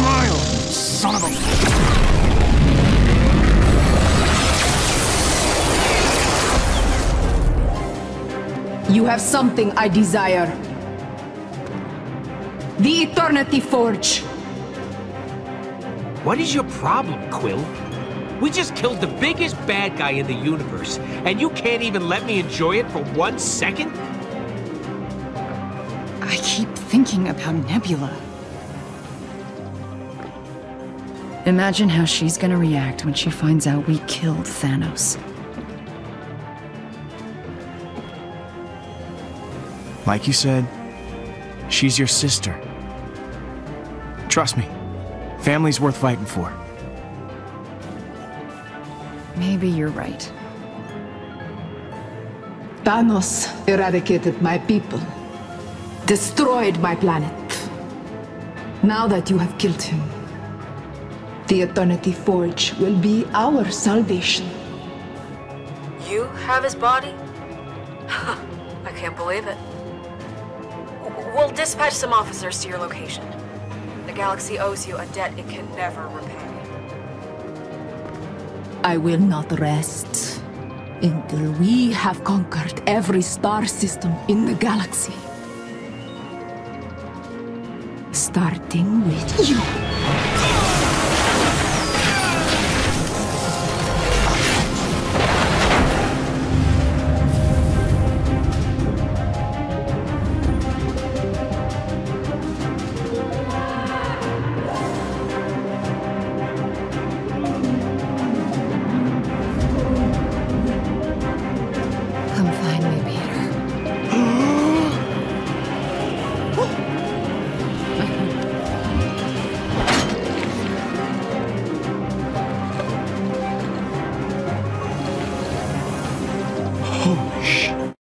smile, son of a... You have something I desire. The Eternity Forge. What is your problem, Quill? We just killed the biggest bad guy in the universe, and you can't even let me enjoy it for 1 second? I keep thinking about Nebula. Imagine how she's gonna react when she finds out we killed Thanos. Like you said, she's your sister. Trust me, family's worth fighting for. Maybe you're right. Thanos eradicated my people, destroyed my planet. Now that you have killed him, the Eternity Forge will be our salvation. You have his body? I can't believe it. We'll dispatch some officers to your location. The galaxy owes you a debt it can never repay. I will not rest until we have conquered every star system in the galaxy. Starting with you. Come find me, Peter. Holy shit.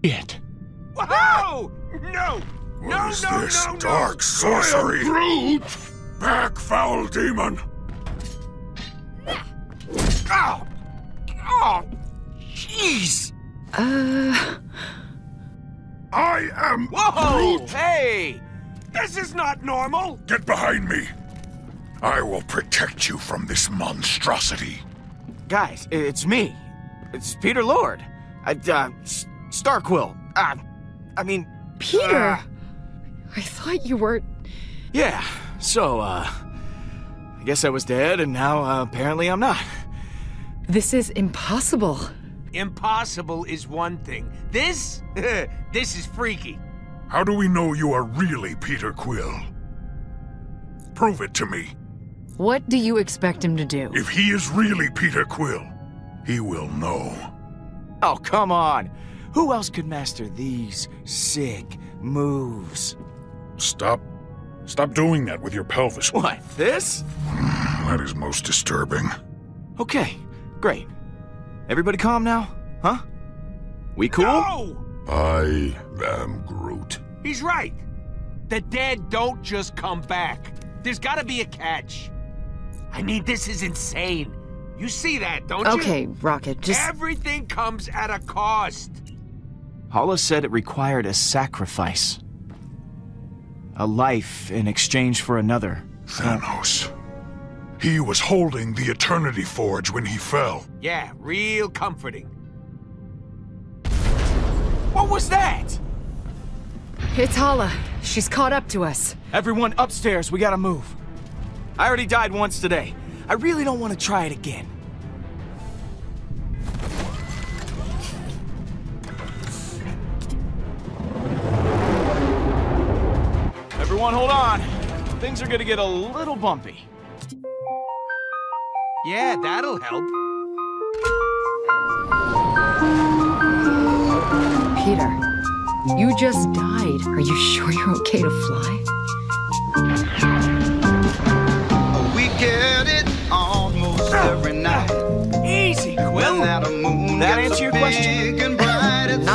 Shit. Whoa! No! What is this dark sorcery? Groot! Back, foul demon! Oh! Oh! Jeez! I am Whoa! Groot! Hey! This is not normal! Get behind me! I will protect you from this monstrosity. Guys, it's me. It's Peter Lord. Starquill. I mean... Peter! I thought you were... Yeah, so, I guess I was dead, and now, apparently I'm not. This is impossible. Impossible is one thing. This? This is freaky. How do we know you are really Peter Quill? Prove it to me. What do you expect him to do? If he is really Peter Quill, he will know. Oh, come on. Who else could master these sick moves? Stop doing that with your pelvis. What, this? That is most disturbing. Okay, great. Everybody calm now? Huh? We cool? No! I am Groot. He's right. The dead don't just come back. There's gotta be a catch. I mean, this is insane. You see that, don't you? Okay, Rocket, just... Everything comes at a cost. Hala said it required a sacrifice. A life in exchange for another. Thanos. He was holding the Eternity Forge when he fell. Yeah, real comforting. What was that? It's Hala. She's caught up to us. Everyone upstairs, we gotta move. I already died once today. I really don't want to try it again. Everyone hold on. Things are gonna get a little bumpy. Yeah, that'll help. Peter, you just died. Are you sure you're okay to fly? We get it almost every night. Easy, Quill. When that moon That gets answer your big question? and bright, it's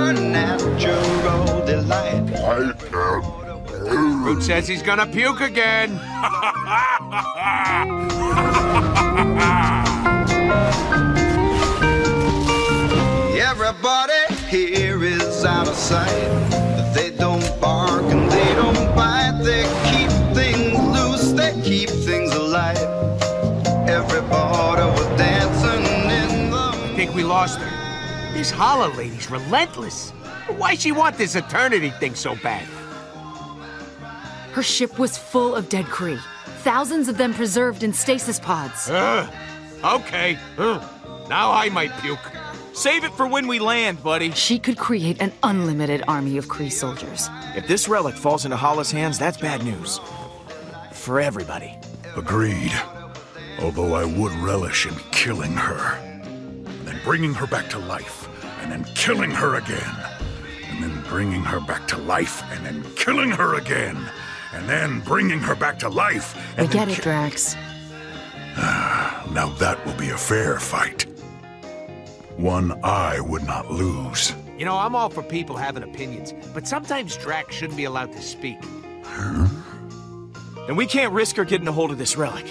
supernatural delight. Groot says he's gonna puke again. Everybody here is out of sight, but they don't bark and they don't bite. They keep things loose, they keep things alive. Everybody was dancing in the... I think we lost her. This Hala lady's relentless. Why'd she want this eternity thing so bad? Her ship was full of dead Kree. Thousands of them preserved in stasis pods. Okay. Now I might puke. Save it for when we land, buddy. She could create an unlimited army of Kree soldiers. If this relic falls into Hala's hands, that's bad news. For everybody. Agreed. Although I would relish in killing her. Then bringing her back to life. And then killing her again. And then bringing her back to life. And then killing her again. And then bringing her back to life. I get it, Drax. Now that will be a fair fight. One I would not lose. You know, I'm all for people having opinions, but sometimes Drax shouldn't be allowed to speak. And we can't risk her getting a hold of this relic.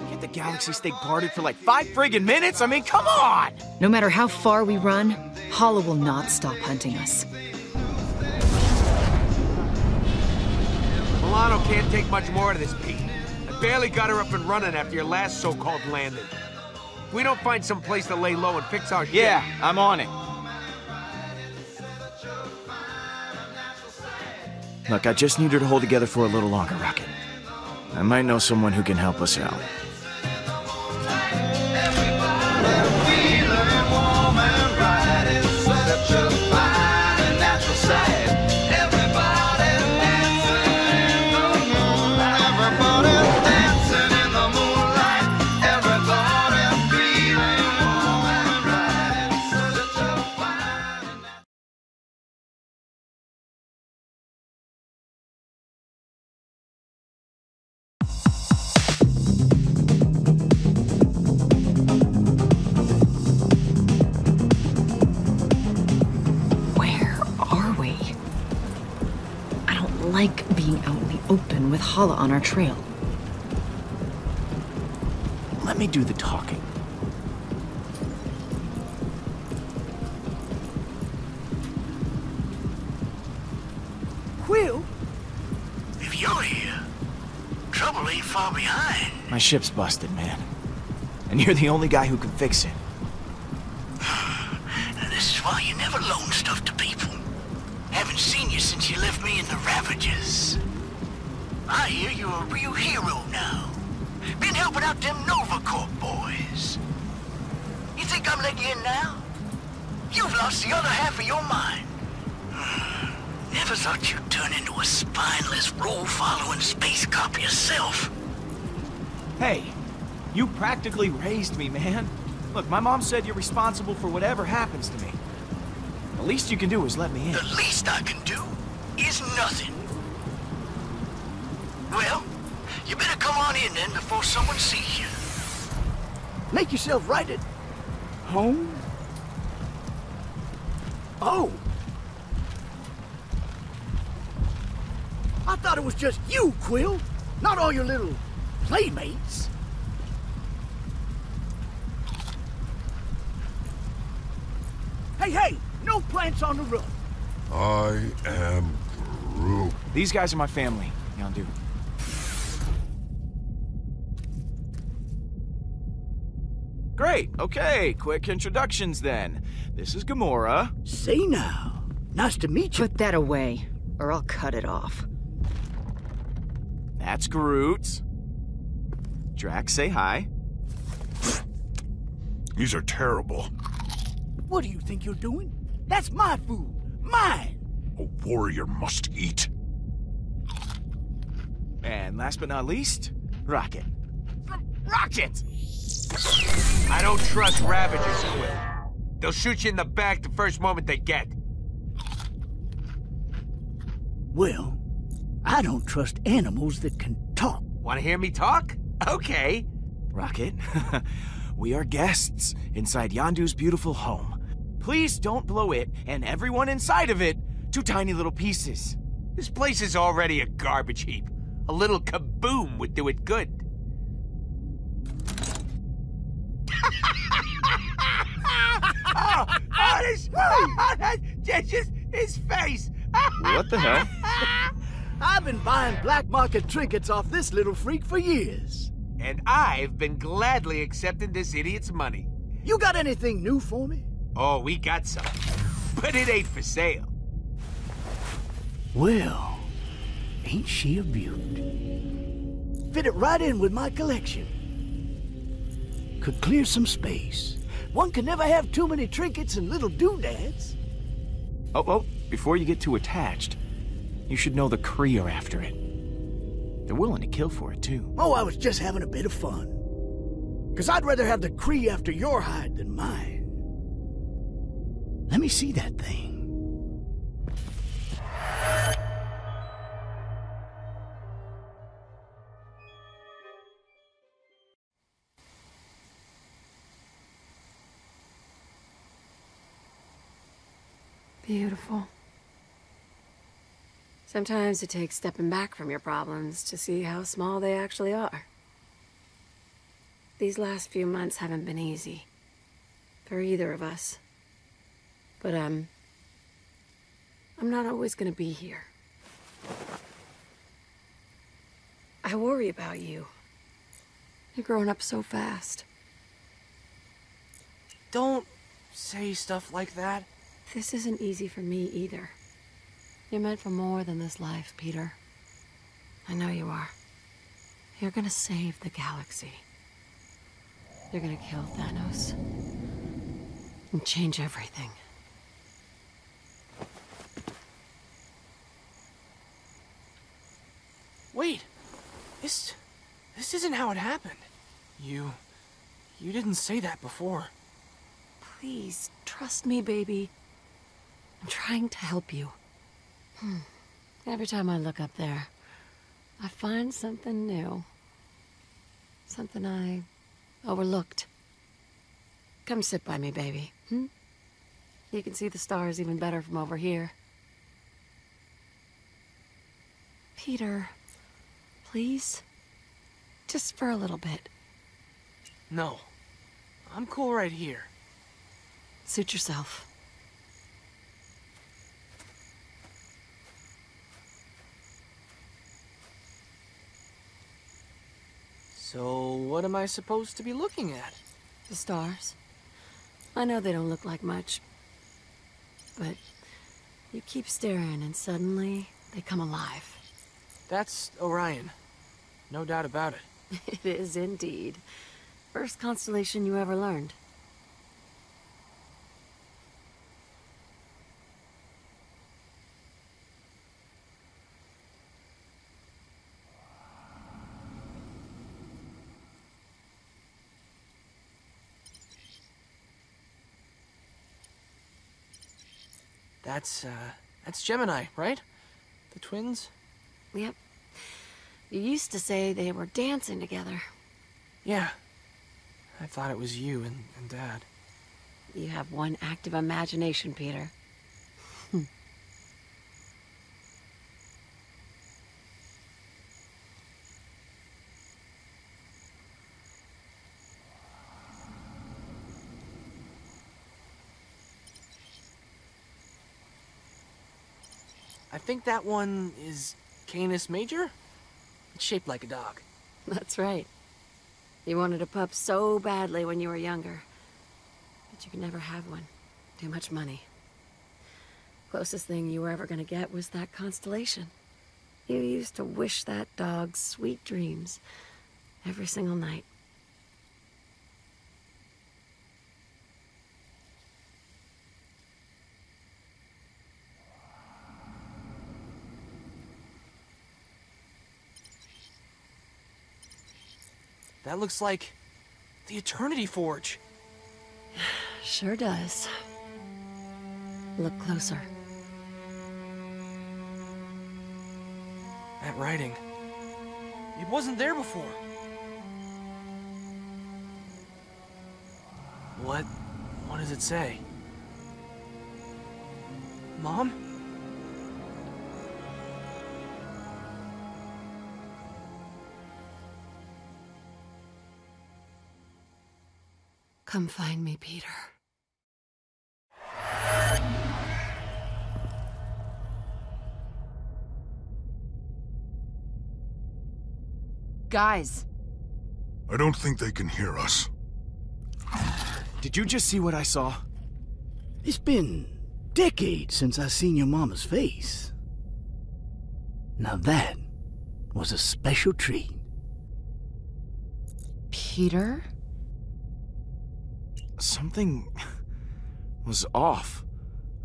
Get the galaxy stay guarded for like 5 friggin' minutes? I mean, come on! No matter how far we run, Hala will not stop hunting us. Milano can't take much more of this, Pete. I barely got her up and running after your last so-called landing. If we don't find some place to lay low and fix our shit... Yeah, I'm on it. Look, I just need her to hold together for a little longer, Rocket. I might know someone who can help us out. Like being out in the open with Hala on our trail. Let me do the talking. Quill? If you're here, trouble ain't far behind. My ship's busted, man. And you're the only guy who can fix it. This is why you never loan stuff to people. Haven't seen you since you left me in the Ravages. I hear you're a real hero now. Been helping out them Nova Corp boys. You think I'm letting you in now? You've lost the other half of your mind. Never thought you'd turn into a spineless, role-following space cop yourself. Hey, you practically raised me, man. Look, my mom said you're responsible for whatever happens to me. The least you can do is let me in. The least I can do is nothing. Well, you better come on in then before someone sees you. Make yourself right at home? Oh! I thought it was just you, Quill, not all your little playmates. Hey, no plants on the roof. I am Groot. These guys are my family, Yondu. Great, okay, quick introductions then. This is Gamora. Say now, nice to meet you. Put that away, or I'll cut it off. That's Groot. Drax, say hi. These are terrible. What do you think you're doing? That's my food. Mine. A warrior must eat. And last but not least, Rocket. Rocket! I don't trust Ravagers, Quill. They'll shoot you in the back the first moment they get. Well, I don't trust animals that can talk. Want to hear me talk? Okay. Rocket, we are guests inside Yondu's beautiful home. Please don't blow it and everyone inside of it to tiny little pieces. This place is already a garbage heap. A little kaboom would do it good. Just his face. What the hell? I've been buying black market trinkets off this little freak for years. And I've been gladly accepting this idiot's money. You got anything new for me? Oh, we got some. But it ain't for sale. Well, ain't she a beaut? Fit it right in with my collection. Could clear some space. One can never have too many trinkets and little doodads. Oh, before you get too attached, you should know the Kree are after it. They're willing to kill for it, too. Oh, I was just having a bit of fun. 'Cause I'd rather have the Kree after your hide than mine. Let me see that thing. Beautiful. Sometimes it takes stepping back from your problems to see how small they actually are. These last few months haven't been easy for either of us. But I'm not always gonna be here. I worry about you. You're growing up so fast. Don't say stuff like that. This isn't easy for me either. You're meant for more than this life, Peter. I know you are. You're gonna save the galaxy. You're gonna kill Thanos. And change everything. Wait. This isn't how it happened. You didn't say that before. Please, trust me, baby. I'm trying to help you. Every time I look up there, I find something new. Something I overlooked. Come sit by me, baby. You can see the stars even better from over here. Peter, please? Just for a little bit. No. I'm cool right here. Suit yourself. So, what am I supposed to be looking at? The stars. I know they don't look like much, but you keep staring and suddenly they come alive. That's Orion. No doubt about it. It is indeed. First constellation you ever learned. That's Gemini, right? The twins? Yep. You used to say they were dancing together. Yeah. I thought it was you and Dad. You have one active imagination, Peter. I think that one is Canis Major? It's shaped like a dog. That's right. You wanted a pup so badly when you were younger. But you could never have one. Too much money. Closest thing you were ever gonna get was that constellation. You used to wish that dog sweet dreams every single night. That looks like the Eternity Forge. Sure does. Look closer. That writing. It wasn't there before. What does it say? Mom? Come find me, Peter. Guys. I don't think they can hear us. Did you just see what I saw? It's been decades since I seen your mama's face. Now that was a special treat. Peter? Something was off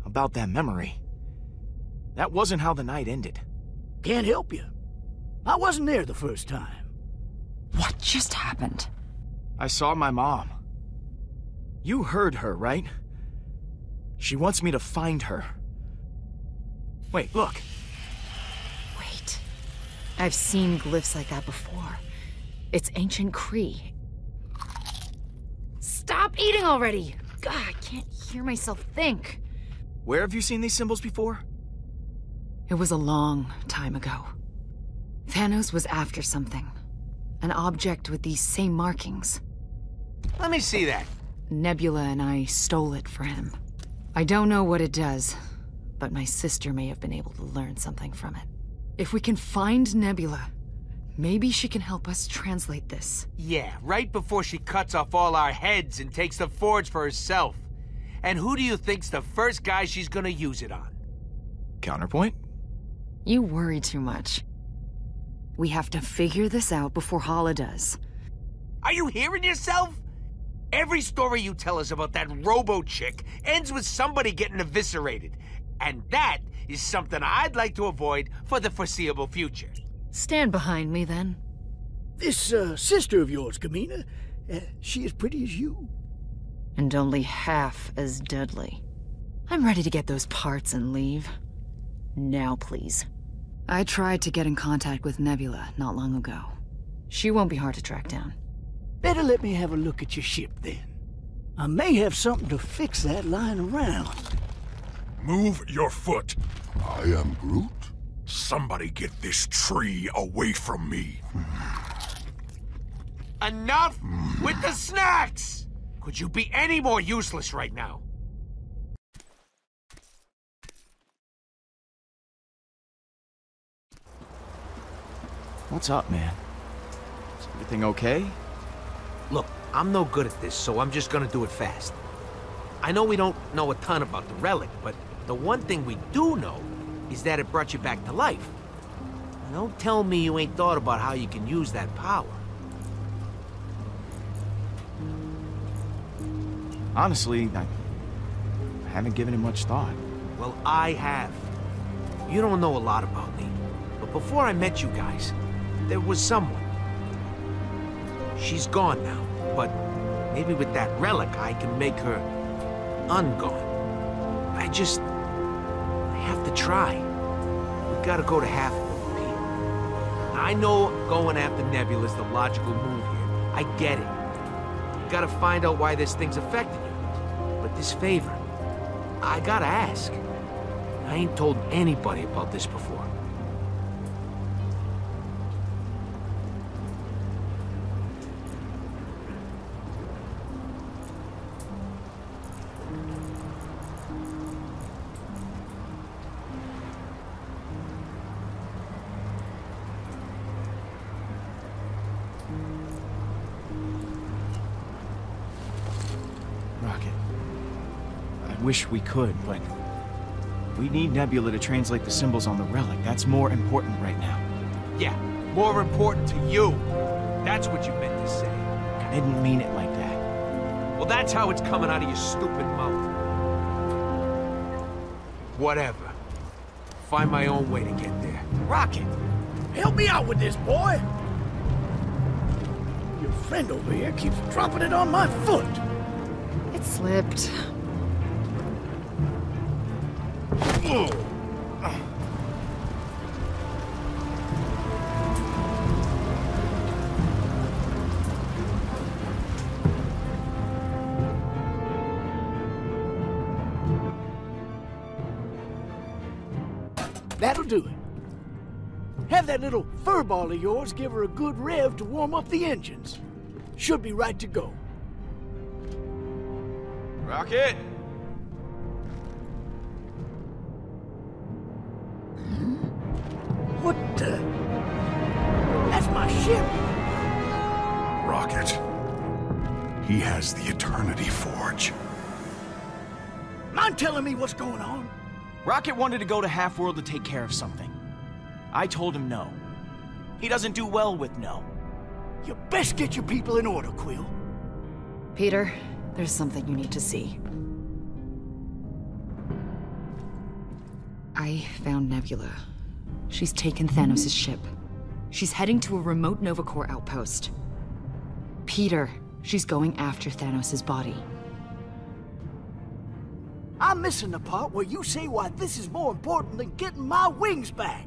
about that memory. That wasn't how the night ended. Can't help you. I wasn't there the first time. What just happened? I saw my mom. You heard her, right? She wants me to find her. Wait, look. Wait. I've seen glyphs like that before. It's ancient Cree. Stop eating already! God, I can't hear myself think. Where have you seen these symbols before? It was a long time ago. Thanos was after something. An object with these same markings. Let me see that. Nebula and I stole it for him. I don't know what it does, but my sister may have been able to learn something from it. If we can find Nebula, maybe she can help us translate this. Yeah, right before she cuts off all our heads and takes the forge for herself. And who do you think's the first guy she's gonna use it on? Counterpoint? You worry too much. We have to figure this out before Hala does. Are you hearing yourself? Every story you tell us about that robo-chick ends with somebody getting eviscerated. And that is something I'd like to avoid for the foreseeable future. Stand behind me, then. This sister of yours, Kamina, she as pretty as you. And only half as deadly. I'm ready to get those parts and leave. Now, please. I tried to get in contact with Nebula not long ago. She won't be hard to track down. Better let me have a look at your ship, then. I may have something to fix that lying around. Move your foot. I am Groot. Somebody get this tree away from me. Enough with the snacks! Could you be any more useless right now? What's up, man? Is everything okay? Look, I'm no good at this, so I'm just gonna do it fast. I know we don't know a ton about the relic, but the one thing we do know is that it brought you back to life. Now, don't tell me you ain't thought about how you can use that power. Honestly, I haven't given it much thought. Well, I have. You don't know a lot about me, but before I met you guys, there was someone. She's gone now, but maybe with that relic I can make her ungone. I have to try. We gotta go to Half-Blood, Pete. I know going after Nebula is the logical move here. I get it. We gotta find out why this thing's affecting you. But this favor, I gotta ask. I ain't told anybody about this before. Rocket. I wish we could, but we need Nebula to translate the symbols on the relic. That's more important right now. Yeah, more important to you. That's what you meant to say. I didn't mean it like that. Well, that's how it's coming out of your stupid mouth. Whatever. Find my own way to get there. Rocket, help me out with this, boy! Your friend over here keeps dropping it on my foot. It slipped. That'll do it. Have that little furball of yours give her a good rev to warm up the engines. Should be right to go. Rocket! What the? That's my ship! Rocket. He has the Eternity Forge. Mind telling me what's going on? Rocket wanted to go to Half-World to take care of something. I told him no. He doesn't do well with no. You best get your people in order, Quill. Peter, there's something you need to see. I found Nebula. She's taken Thanos' ship. She's heading to a remote Nova Corps outpost. Peter, she's going after Thanos' body. I'm missing the part where you say why this is more important than getting my wings back.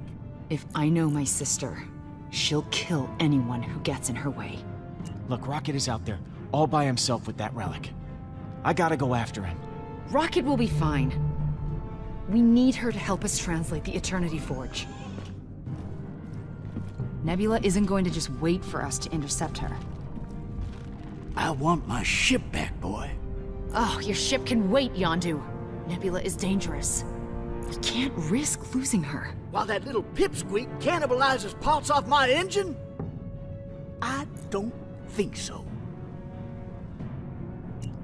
If I know my sister, she'll kill anyone who gets in her way. Look, Rocket is out there, all by himself with that relic. I gotta go after him. Rocket will be fine. We need her to help us translate the Eternity Forge. Nebula isn't going to just wait for us to intercept her. I want my ship back, boy. Oh, your ship can wait, Yondu. Nebula is dangerous. We can't risk losing her. While that little pipsqueak cannibalizes parts off my engine? I don't think so.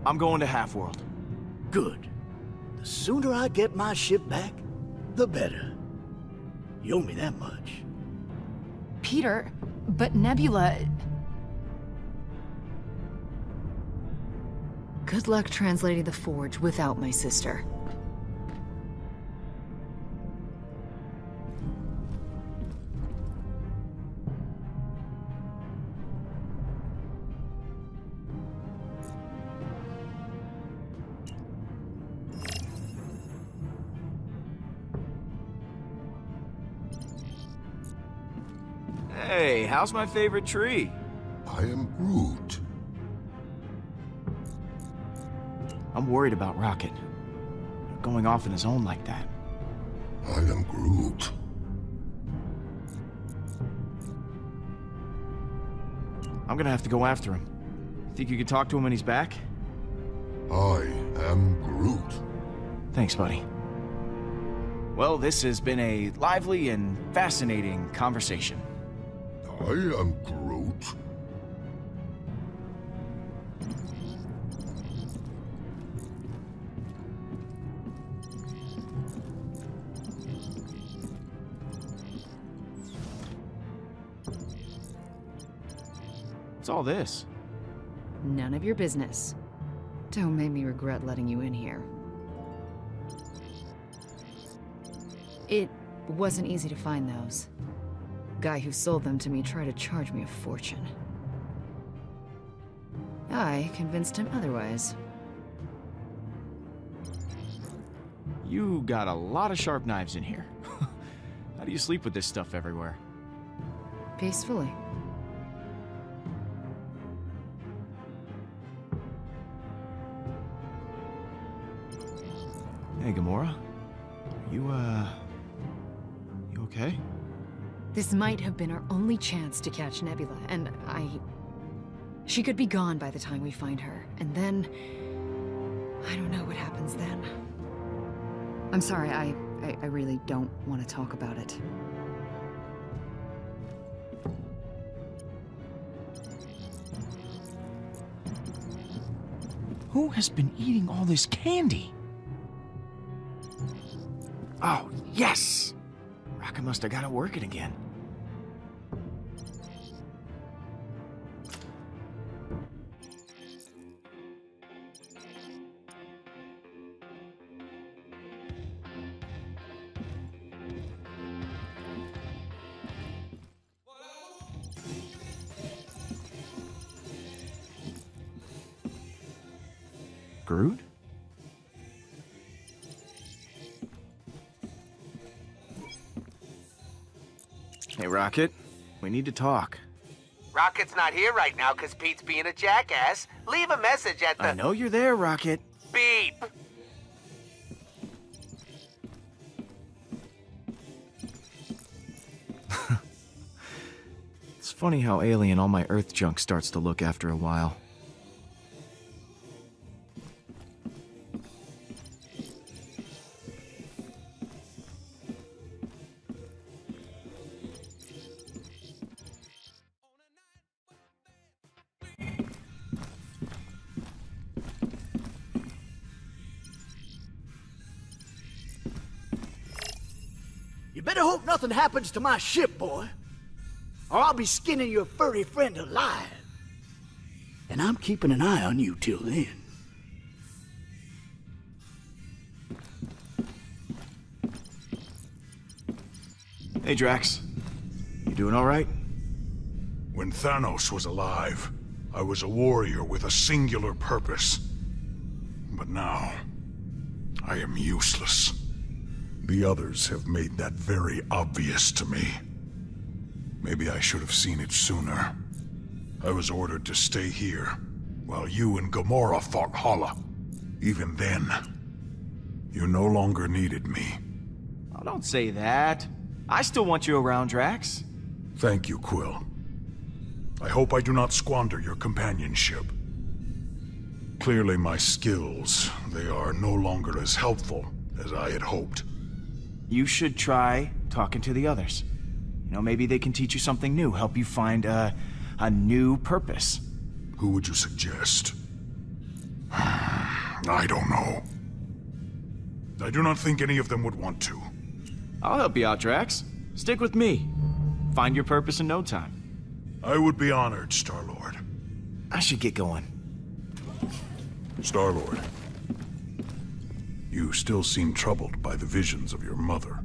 I'm going to Half-World. Good. The sooner I get my ship back, the better. You owe me that much. Peter, but Nebula... Good luck translating the Forge without my sister. Hey, how's my favorite tree? I am Groot. I'm worried about Rocket. Going off on his own like that. I am Groot. I'm gonna have to go after him. Think you could talk to him when he's back? I am Groot. Thanks, buddy. Well, this has been a lively and fascinating conversation. I am Groot. What's all this? None of your business. Don't make me regret letting you in here. It wasn't easy to find those. Guy who sold them to me tried to charge me a fortune. I convinced him otherwise. You got a lot of sharp knives in here. How do you sleep with this stuff everywhere? Peacefully. Hey, Gamora. You okay? This might have been our only chance to catch Nebula, and she could be gone by the time we find her, and then... I don't know what happens then. I'm sorry, I really don't want to talk about it. Who has been eating all this candy? Oh, yes! Rocket must have got it working again. Groot? Hey, Rocket. We need to talk. Rocket's not here right now because Pete's being a jackass. Leave a message at the... I know you're there, Rocket. Beep. It's funny how alien all my Earth junk starts to look after a while. You better hope nothing happens to my ship, boy. Or I'll be skinning your furry friend alive. And I'm keeping an eye on you till then. Hey, Drax. You doing all right? When Thanos was alive, I was a warrior with a singular purpose. But now, I am useless. The others have made that very obvious to me. Maybe I should have seen it sooner. I was ordered to stay here, while you and Gamora fought Hala. Even then, you no longer needed me. Oh, don't say that. I still want you around, Drax. Thank you, Quill. I hope I do not squander your companionship. Clearly my skills, they are no longer as helpful as I had hoped. You should try talking to the others. You know, maybe they can teach you something new, help you find a new purpose. Who would you suggest? I don't know. I do not think any of them would want to. I'll help you out, Drax. Stick with me. Find your purpose in no time. I would be honored, Star-Lord. I should get going. Star-Lord. You still seem troubled by the visions of your mother.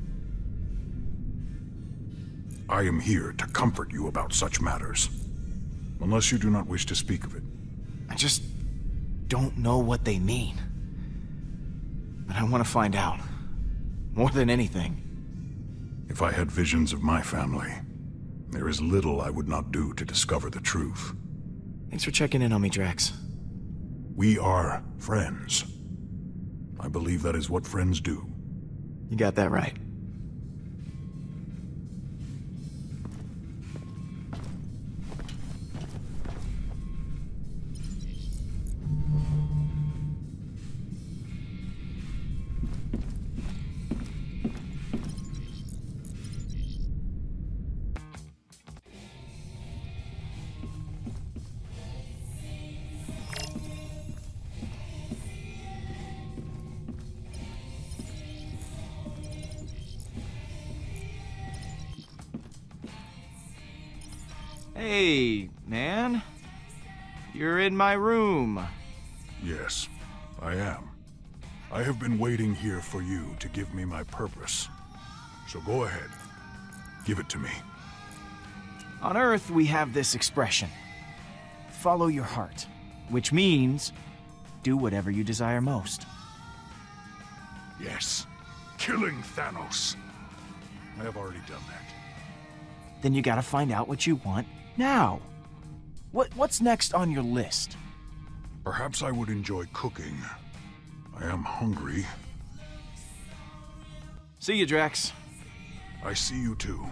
I am here to comfort you about such matters. Unless you do not wish to speak of it. I just don't know what they mean. But I want to find out. More than anything. If I had visions of my family, there is little I would not do to discover the truth. Thanks for checking in on me, Drax. We are friends. I believe that is what friends do. You got that right. Hey, man. You're in my room. Yes, I am. I have been waiting here for you to give me my purpose. So go ahead. Give it to me. On Earth, we have this expression. Follow your heart. Which means, do whatever you desire most. Yes. Killing Thanos. I have already done that. Then you gotta find out what you want now. What's next on your list? Perhaps I would enjoy cooking. I am hungry. See you, Drax. I see you too.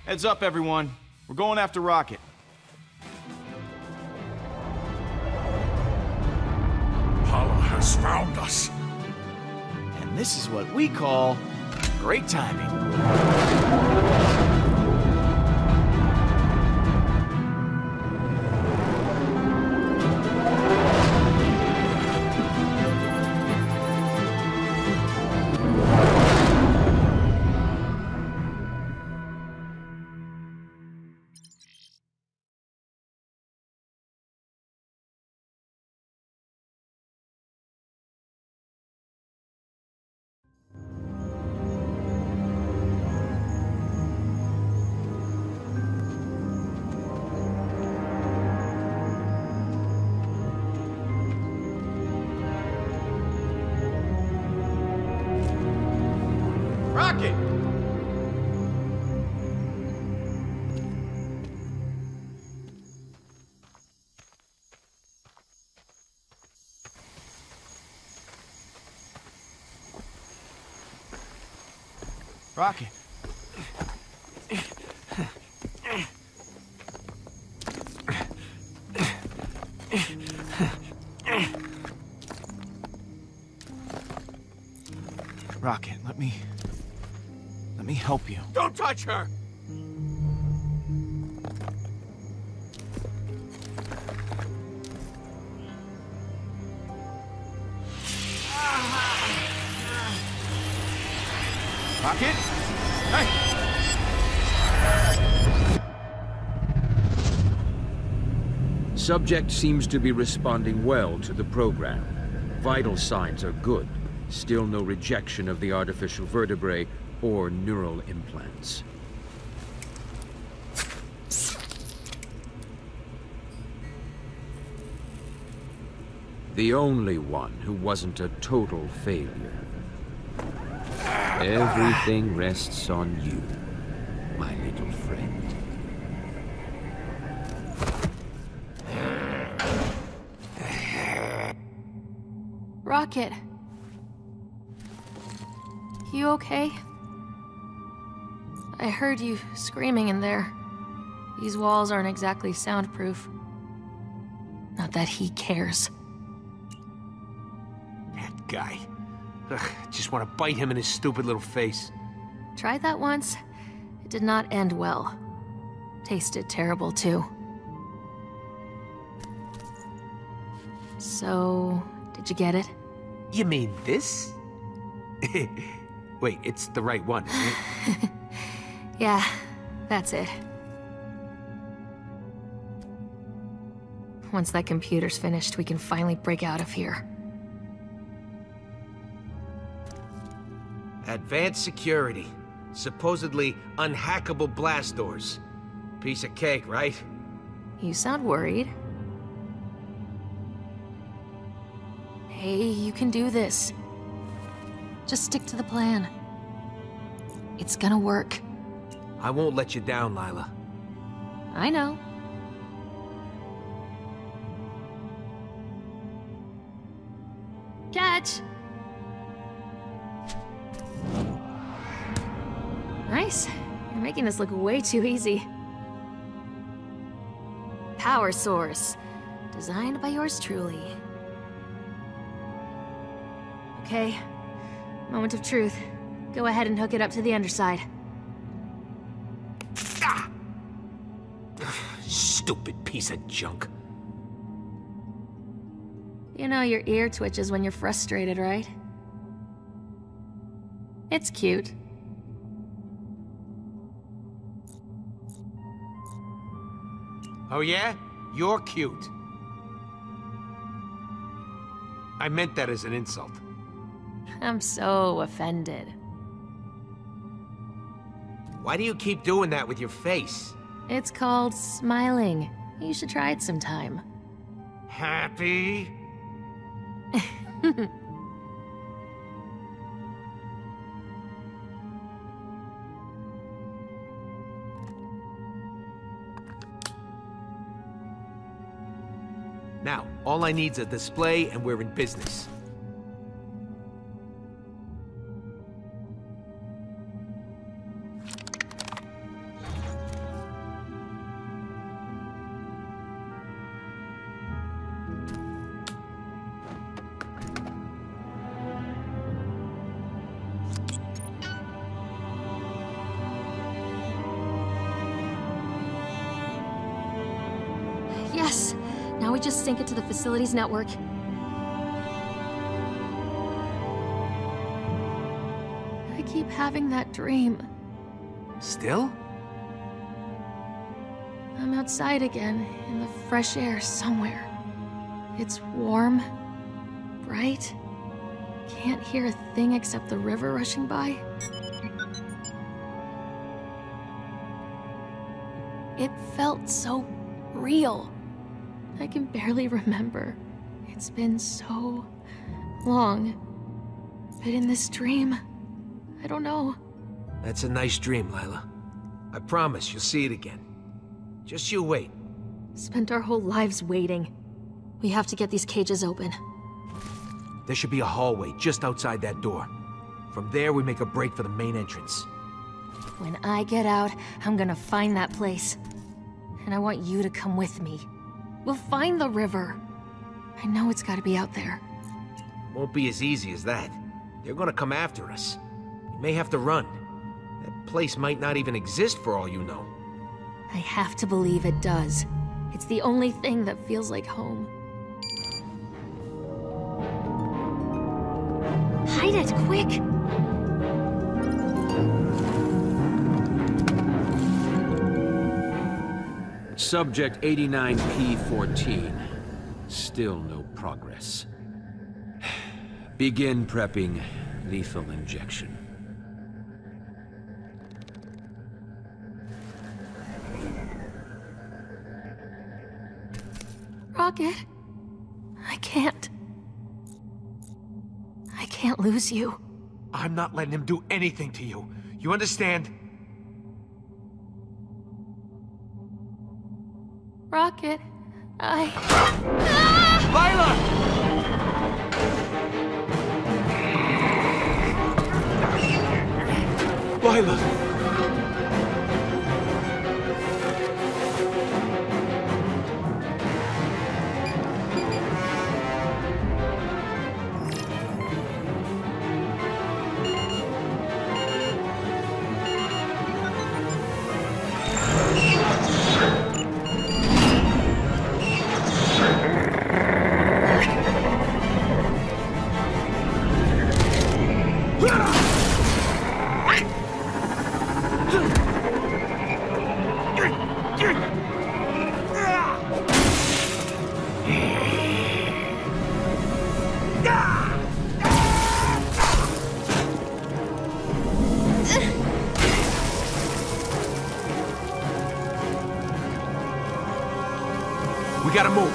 Heads up, everyone. We're going after Rocket. Hala has found us. And this is what we call great timing. Rocket! Rocket. Rocket, let me help you. Don't touch her! Rocket? Hey! Subject seems to be responding well to the program. Vital signs are good. Still no rejection of the artificial vertebrae or neural implants. The only one who wasn't a total failure. Everything rests on you, my little friend. Rocket. You okay? I heard you screaming in there. These walls aren't exactly soundproof. Not that he cares. That guy. Ugh, just want to bite him in his stupid little face. Tried that once. It did not end well. Tasted terrible, too. So, did you get it? You mean this? Wait, it's the right one, isn't it? Yeah, that's it. Once that computer's finished, we can finally break out of here. Advanced security. Supposedly unhackable blast doors. Piece of cake, right? You sound worried. Hey, you can do this. Just stick to the plan. It's gonna work. I won't let you down, Lila. I know. Catch! Nice. You're making this look way too easy. Power source. Designed by yours truly. Okay. Moment of truth. Go ahead and hook it up to the underside. Ah! Stupid piece of junk. You know your ear twitches when you're frustrated, right? It's cute. Oh yeah? You're cute. I meant that as an insult. I'm so offended. Why do you keep doing that with your face? It's called smiling. You should try it sometime. Happy? Now, all I need's a display and we're in business. Now we just sync it to the facility's network. I keep having that dream. Still? I'm outside again, in the fresh air somewhere. It's warm, bright. Can't hear a thing except the river rushing by. It felt so real. I can barely remember. It's been so long. But in this dream, I don't know. That's a nice dream, Lila. I promise you'll see it again. Just you wait. Spent our whole lives waiting. We have to get these cages open. There should be a hallway just outside that door. From there, we make a break for the main entrance. When I get out, I'm gonna find that place. And I want you to come with me. We'll find the river. I know it's gotta be out there. Won't be as easy as that. They're gonna come after us. We may have to run. That place might not even exist for all you know. I have to believe it does. It's the only thing that feels like home. Hide it, quick! Subject 89P14. Still no progress. Begin prepping lethal injection. Rocket, I can't lose you. I'm not letting him do anything to you. You understand? Rocket, Lila! Lila! We gotta move.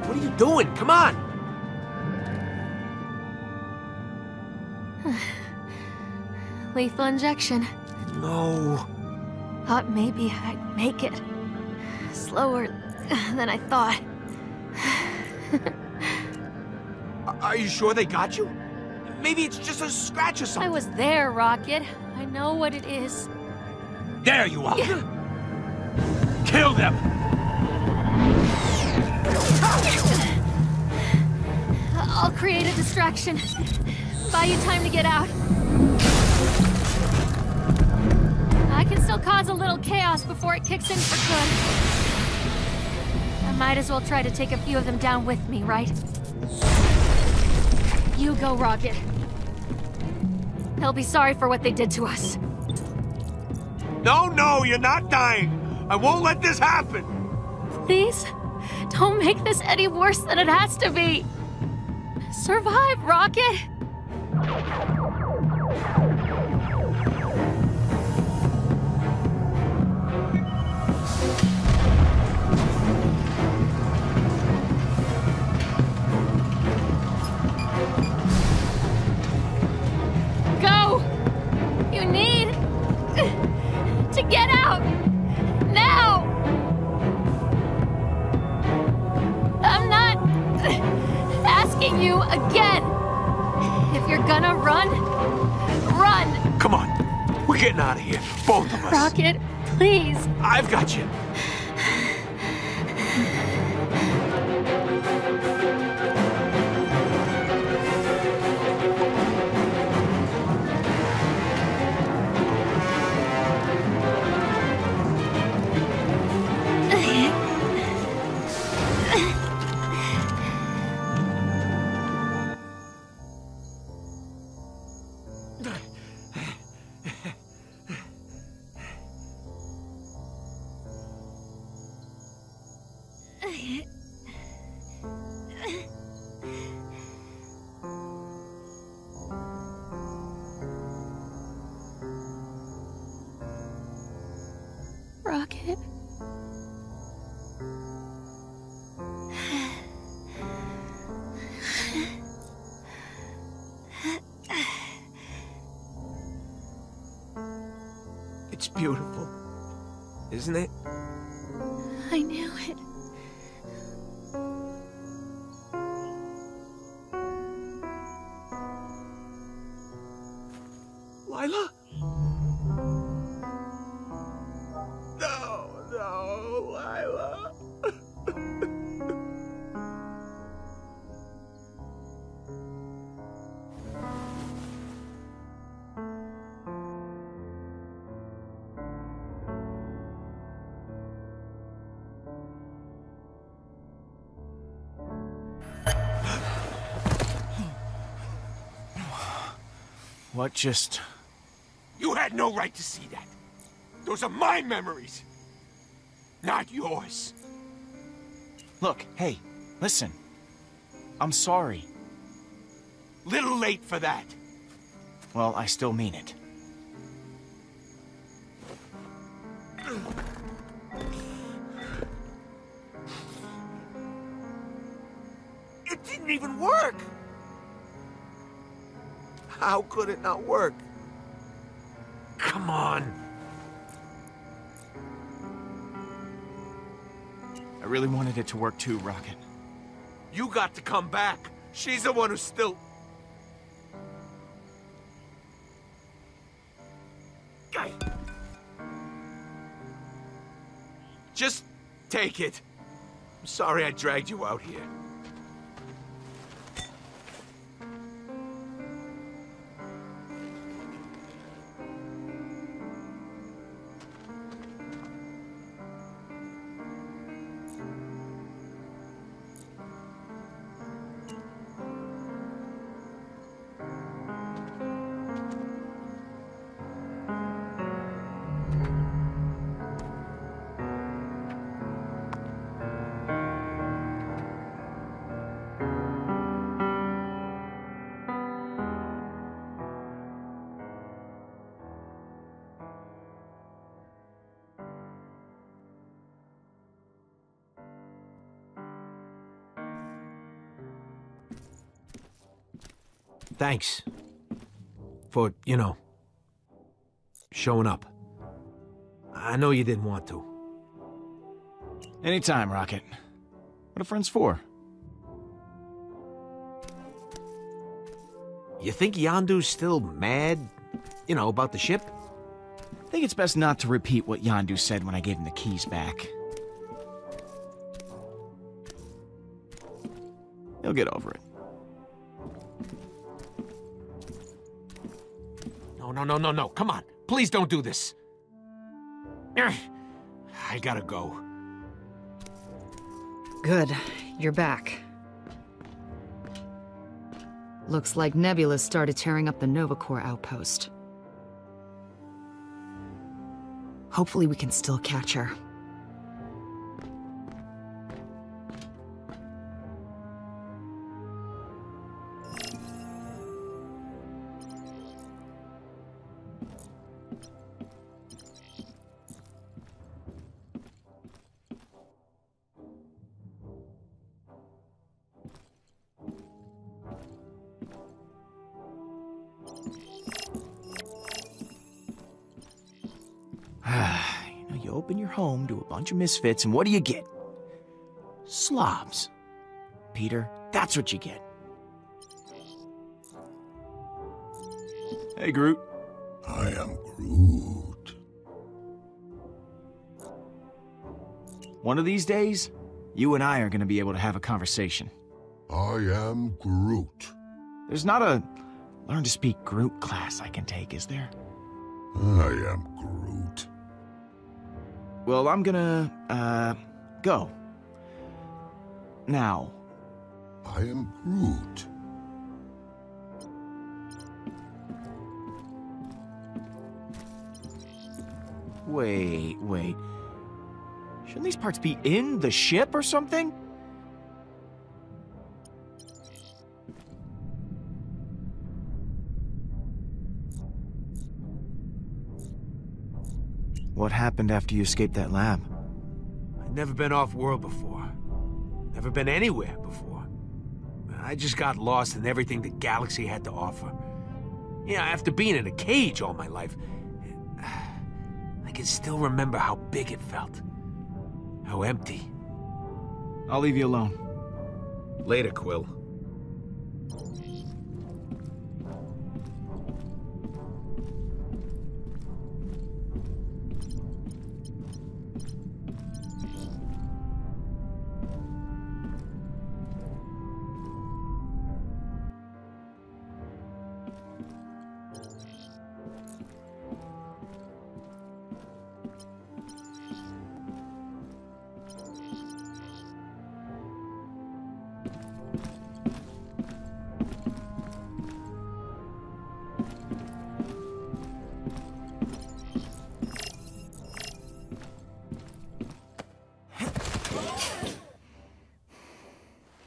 What are you doing? Come on! Lethal injection. No. Thought maybe I'd make it. Slower than I thought. Are you sure they got you? Maybe it's just a scratch or something. I was there, Rocket. I know what it is. There you are! Kill them! I'll create a distraction. Buy you time to get out. I can still cause a little chaos before it kicks in for good. I might as well try to take a few of them down with me, right? You go, Rocket. They'll be sorry for what they did to us. No, you're not dying. I won't let this happen. Please, don't make this any worse than it has to be. Survive, Rocket! Go! You need to get out! Now! I'm not asking you again. If you're gonna run, run! Come on. We're getting out of here. Both of us. Rocket, please. I've got you. Rocket. It's beautiful, isn't it? I knew it. Lila? No, Lila. What just... You had no right to see that. Those are my memories, not yours. Look, hey, listen. I'm sorry. Little late for that. Well, I still mean it. It didn't even work. How could it not work? Come on. I really wanted it to work too, Rocket. You got to come back. She's the one who's still... Just take it. I'm sorry I dragged you out here. Thanks. For, you know, showing up. I know you didn't want to. Anytime, Rocket. What are friends for? You think Yondu's still mad? You know, about the ship? I think it's best not to repeat what Yondu said when I gave him the keys back. He'll get over it. No. Come on. Please don't do this. I gotta go. Good. You're back. Looks like Nebula started tearing up the Nova Corps outpost. Hopefully we can still catch her. You open your home to a bunch of misfits, and what do you get? Slobs. Peter, that's what you get. Hey, Groot. I am Groot. One of these days, you and I are going to be able to have a conversation. I am Groot. There's not a Learn to Speak Groot class I can take, is there? I am Groot. Well, I'm gonna, go. Now. I am Groot. Wait. Shouldn't these parts be in the ship or something? What happened after you escaped that lab? I'd never been off-world before. Never been anywhere before. I just got lost in everything the galaxy had to offer. Yeah, after being in a cage all my life, I can still remember how big it felt. How empty. I'll leave you alone. Later, Quill.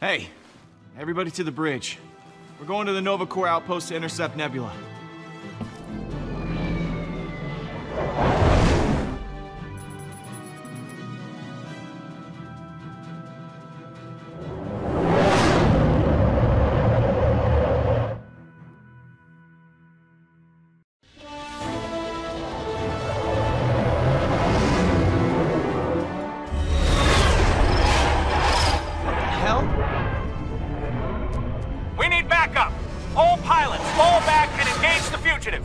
Hey, everybody to the bridge. We're going to the Nova Corps outpost to intercept Nebula. We need backup! All pilots, fall back and engage the fugitive!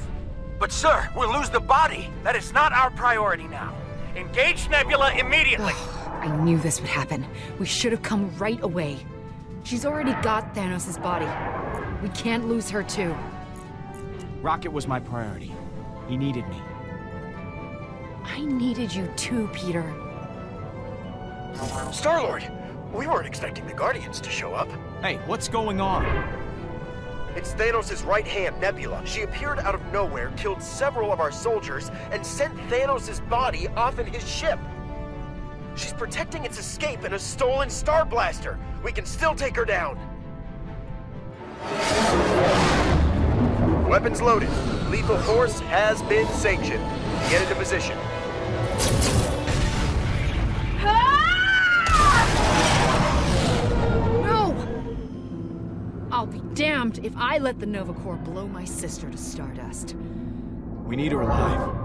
But sir, we'll lose the body. That is not our priority now. Engage Nebula immediately! I knew this would happen. We should have come right away. She's already got Thanos' body. We can't lose her too. Rocket was my priority. He needed me. I needed you too, Peter. Star-Lord, we weren't expecting the Guardians to show up. Hey, what's going on? It's Thanos' right hand, Nebula. She appeared out of nowhere, killed several of our soldiers, and sent Thanos' body off in his ship. She's protecting its escape in a stolen Star Blaster. We can still take her down. Weapons loaded. Lethal force has been sanctioned. Get into position. I'll be damned if I let the Nova Corps blow my sister to stardust. We need her alive.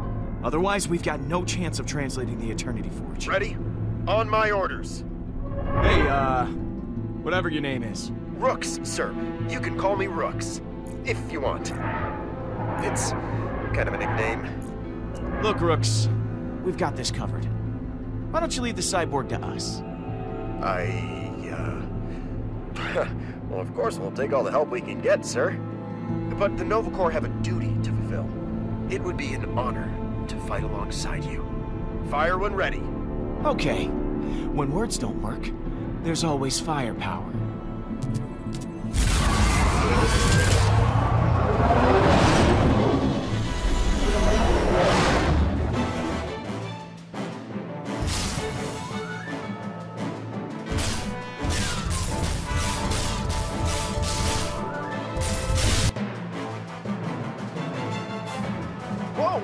Otherwise, we've got no chance of translating the Eternity Forge. Ready? On my orders. Hey, whatever your name is. Rooks, sir. You can call me Rooks, if you want. It's kind of a nickname. Look, Rooks, we've got this covered. Why don't you leave the cyborg to us? Well, of course we'll take all the help we can get, sir. But the Nova Corps have a duty to fulfill. It would be an honor to fight alongside you. Fire when ready. Okay. When words don't work, there's always firepower.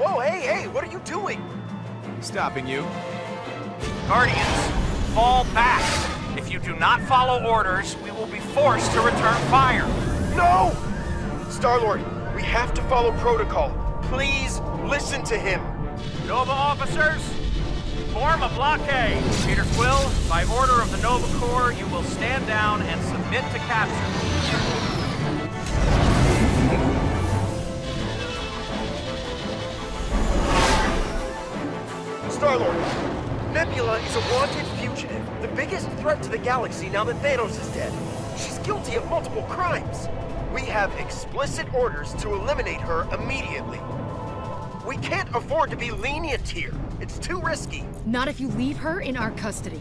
Whoa, hey, what are you doing? Stopping you. Guardians, fall back! If you do not follow orders, we will be forced to return fire. No! Star-Lord, we have to follow protocol. Please listen to him. Nova officers, form a blockade. Peter Quill, by order of the Nova Corps, you will stand down and submit to capture. Star-Lord, Nebula is a wanted fugitive, the biggest threat to the galaxy now that Thanos is dead. She's guilty of multiple crimes. We have explicit orders to eliminate her immediately. We can't afford to be lenient here. It's too risky. Not if you leave her in our custody.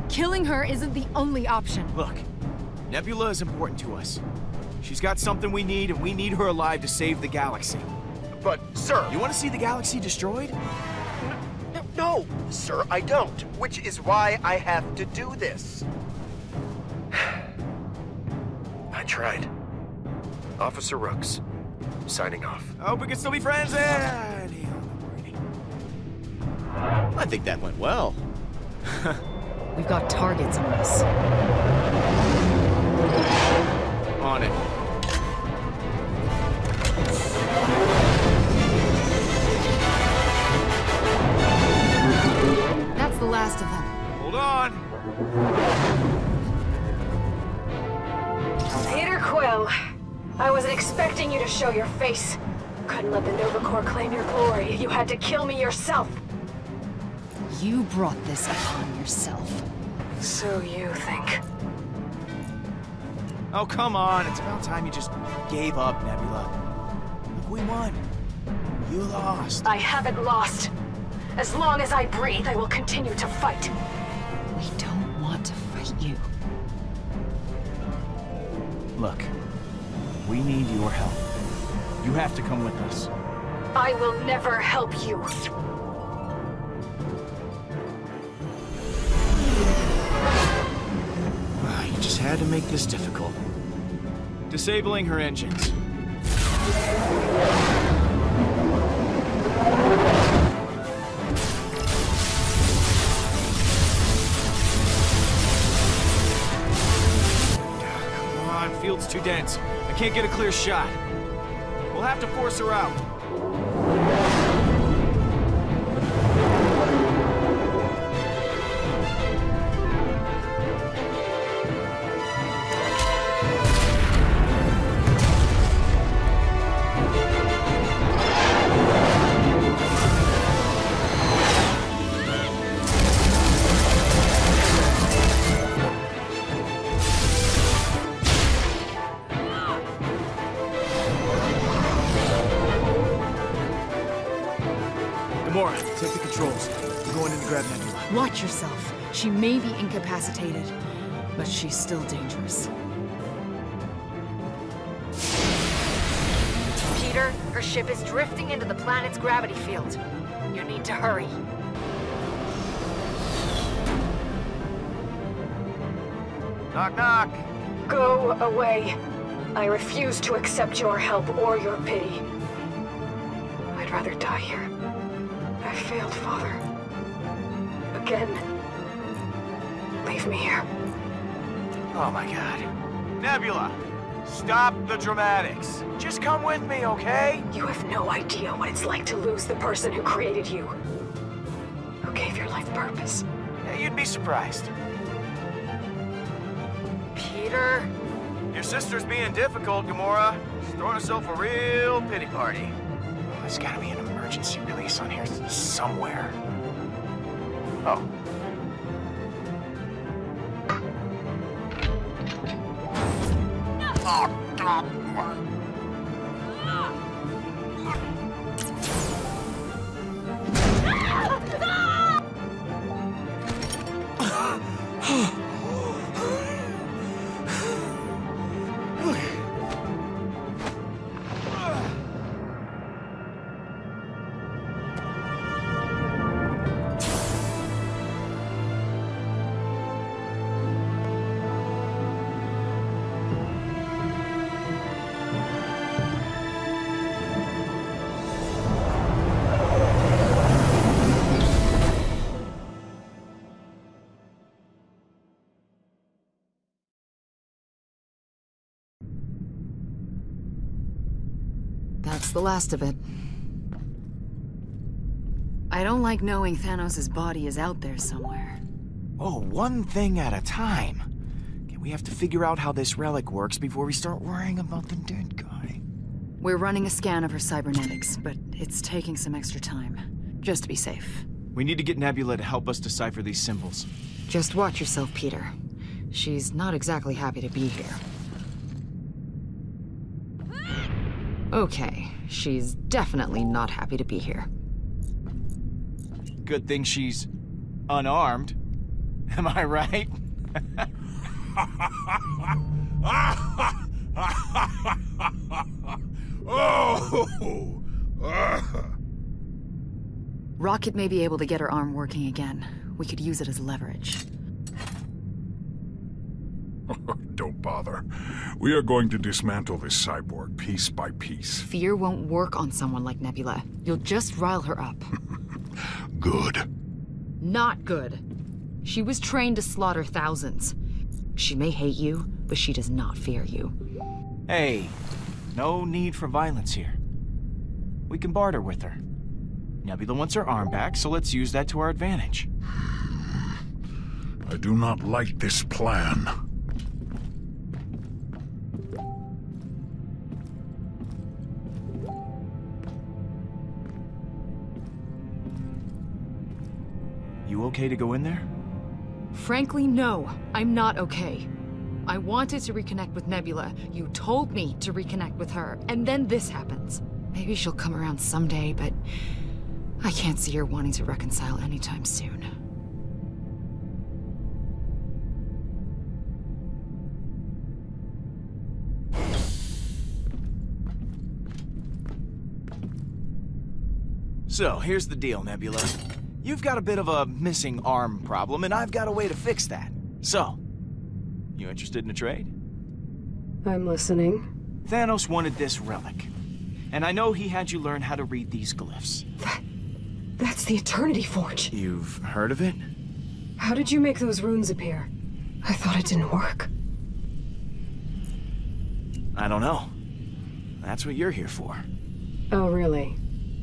Killing her isn't the only option. Look, Nebula is important to us. She's got something we need, and we need her alive to save the galaxy. But, sir... You want to see the galaxy destroyed? No, sir, I don't. Which is why I have to do this. I tried. Officer Rooks, signing off. I hope we can still be friends. I think that went well. We've got targets on us. On it. That's the last of them. Hold on. Peter Quill, I wasn't expecting you to show your face. Couldn't let the Nova Corps claim your glory. You had to kill me yourself. You brought this upon yourself. So you think. Oh, come on. It's about time you just gave up, Nebula. Look, we won. You lost. I haven't lost. As long as I breathe, I will continue to fight. We don't want to fight you. Look, we need your help. You have to come with us. I will never help you. You just had to make this difficult. Disabling her engines. Come on, field's too dense. I can't get a clear shot. We'll have to force her out. Gamora, take the controls. We're going in to grab Nebula. Watch yourself. She may be incapacitated, but she's still dangerous. Peter, her ship is drifting into the planet's gravity field. You need to hurry. Knock, knock. Go away. I refuse to accept your help or your pity. I'd rather die here. I failed, Father. Again. Leave me here. Oh my god. Nebula, stop the dramatics. Just come with me, okay? You have no idea what it's like to lose the person who created you. Who gave your life purpose. Yeah, you'd be surprised. Peter? Your sister's being difficult, Gamora. She's throwing herself a real pity party. There's gotta be an emergency release on here somewhere. Oh. That's the last of it. I don't like knowing Thanos' body is out there somewhere. Oh, one thing at a time. Okay, we have to figure out how this relic works before we start worrying about the dead guy. We're running a scan of her cybernetics, but it's taking some extra time. Just to be safe. We need to get Nebula to help us decipher these symbols. Just watch yourself, Peter. She's not exactly happy to be here. Okay, she's definitely not happy to be here. Good thing she's unarmed. Am I right? Rocket may be able to get her arm working again. We could use it as leverage. Don't bother. We are going to dismantle this cyborg piece by piece. Fear won't work on someone like Nebula. You'll just rile her up. Good. Not good. She was trained to slaughter thousands. She may hate you, but she does not fear you. Hey, no need for violence here. We can barter with her. Nebula wants her arm back, so let's use that to our advantage. I do not like this plan. You okay to go in there? Frankly, no. I'm not okay. I wanted to reconnect with Nebula. You told me to reconnect with her, and then this happens. Maybe she'll come around someday, but I can't see her wanting to reconcile anytime soon. So, here's the deal, Nebula. You've got a bit of a missing arm problem, and I've got a way to fix that. So, you interested in a trade? I'm listening. Thanos wanted this relic. And I know he had you learn how to read these glyphs. That's the Eternity Forge. You've heard of it? How did you make those runes appear? I thought it didn't work. I don't know. That's what you're here for. Oh, really?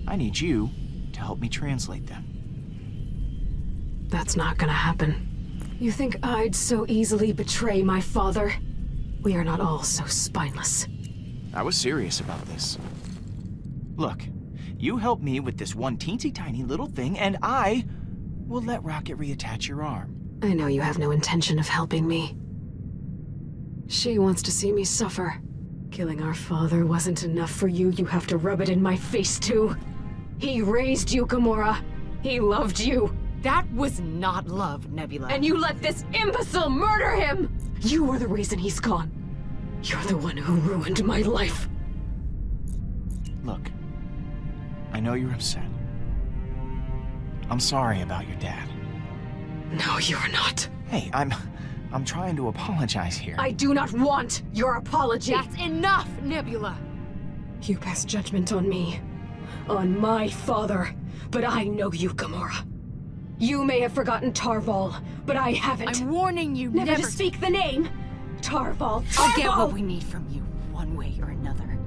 I need you to help me translate them. That's not gonna happen. You think I'd so easily betray my father? We are not all so spineless. I was serious about this. Look, you help me with this one teensy tiny little thing, and I will let Rocket reattach your arm. I know you have no intention of helping me. She wants to see me suffer. Killing our father wasn't enough for you. You have to rub it in my face, too. He raised you, Gamora. He loved you. That was not love, Nebula. And you let this imbecile murder him! You were the reason he's gone. You're the one who ruined my life. Look, I know you're upset. I'm sorry about your dad. No, you're not. Hey, I'm trying to apologize here. I do not want your apology. That's enough, Nebula. You pass judgment on me. On my father. But I know you, Gamora. You may have forgotten Tarval, but I haven't. I'm warning you never to speak the name. Tarval. I'll get what we need from you, one way or another.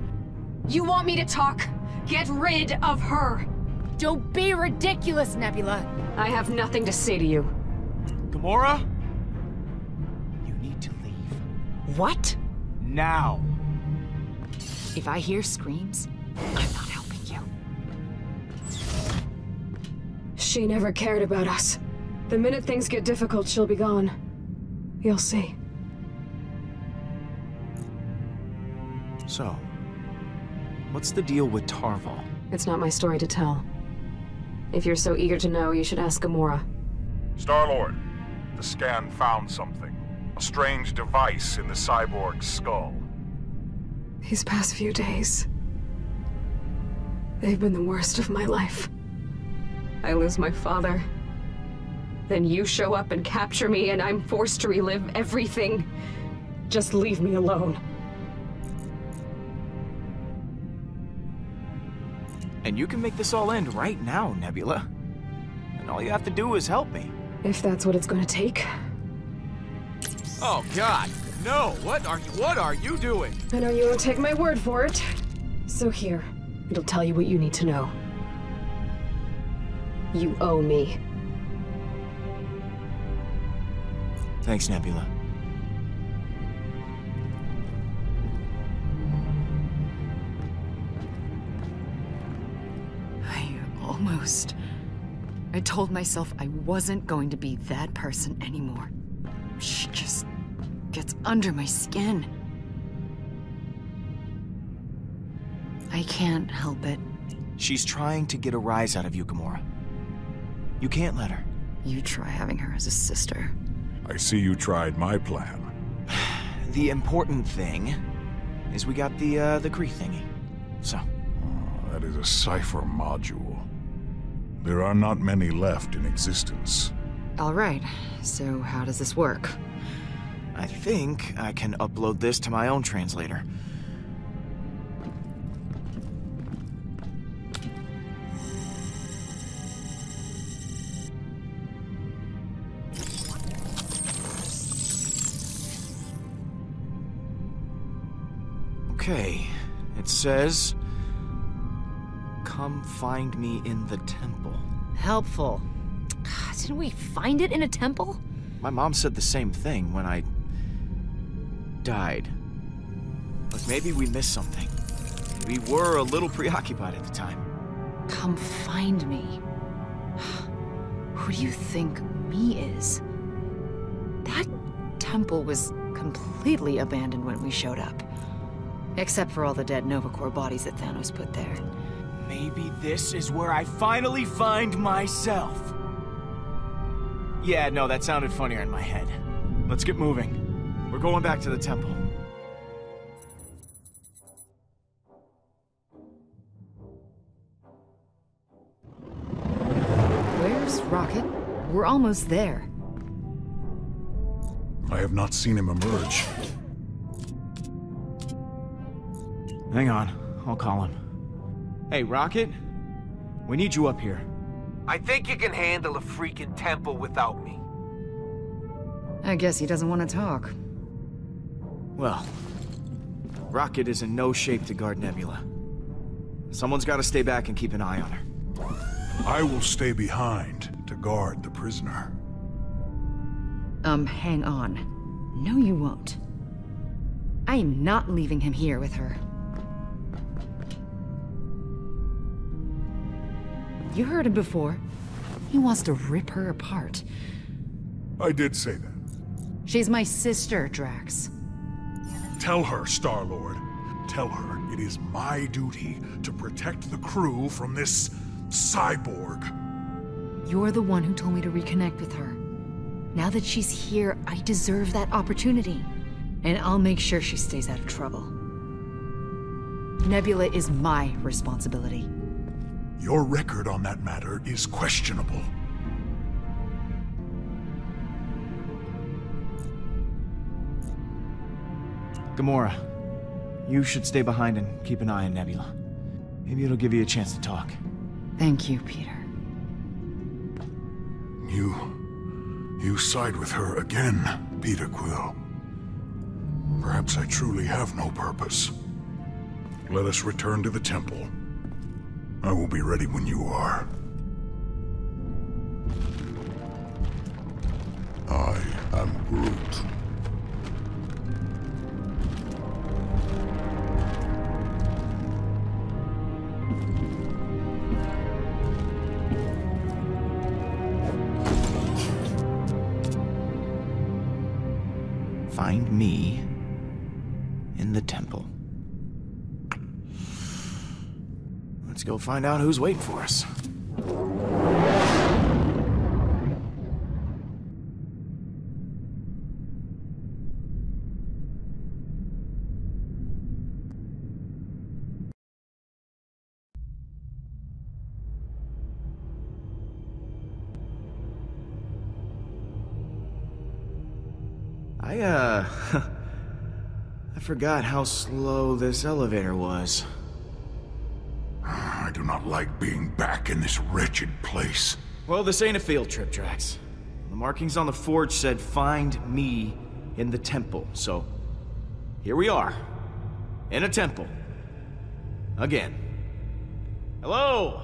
You want me to talk? Get rid of her. Don't be ridiculous, Nebula. I have nothing to say to you. Gamora? You need to leave. What? Now. If I hear screams, I'm not helping you. She never cared about us. The minute things get difficult, she'll be gone. You'll see. So, what's the deal with Tarval? It's not my story to tell. If you're so eager to know, you should ask Gamora. Star-Lord, the scan found something. A strange device in the cyborg's skull. These past few days, they've been the worst of my life. I lose my father. Then you show up and capture me, and I'm forced to relive everything. Just leave me alone. And you can make this all end right now, Nebula. And all you have to do is help me. If that's what it's gonna take. Oh, God. No, what are you doing? I know you won't take my word for it. So here, it'll tell you what you need to know. You owe me. Thanks, Nebula. I told myself I wasn't going to be that person anymore. She just gets under my skin. I can't help it. She's trying to get a rise out of you, Gamora. You can't let her. You try having her as a sister. I see you tried my plan. The important thing is we got the Kree thingy. So. That is a cipher module. There are not many left in existence. All right, so how does this work? I think I can upload this to my own translator. Okay, it says, "Come find me in the temple." Helpful. Didn't we find it in a temple? My mom said the same thing when I died. But maybe we missed something. We were a little preoccupied at the time. Come find me. Who do you think me is? That temple was completely abandoned when we showed up. Except for all the dead Nova Corps bodies that Thanos put there. Maybe this is where I finally find myself. Yeah, no, that sounded funnier in my head. Let's get moving. We're going back to the temple. Where's Rocket? We're almost there. I have not seen him emerge. Hang on, I'll call him. Hey, Rocket? We need you up here. I think you can handle a freaking temple without me. I guess he doesn't want to talk. Well, Rocket is in no shape to guard Nebula. Someone's got to stay back and keep an eye on her. I will stay behind to guard the prisoner. Hang on. No, you won't. I am not leaving him here with her. You heard him before. He wants to rip her apart. I did say that. She's my sister, Drax. Tell her, Star-Lord. Tell her it is my duty to protect the crew from this cyborg. You're the one who told me to reconnect with her. Now that she's here, I deserve that opportunity. And I'll make sure she stays out of trouble. Nebula is my responsibility. Your record on that matter is questionable. Gamora, you should stay behind and keep an eye on Nebula. Maybe it'll give you a chance to talk. Thank you, Peter. You side with her again, Peter Quill. Perhaps I truly have no purpose. Let us return to the temple. I will be ready when you are. I am Groot. Find me in the temple. Let's go find out who's waiting for us. I forgot how slow this elevator was. I do not like being back in this wretched place. Well, this ain't a field trip, Drax. The markings on the forge said, "Find me in the temple." So, here we are. In a temple. Again. Hello?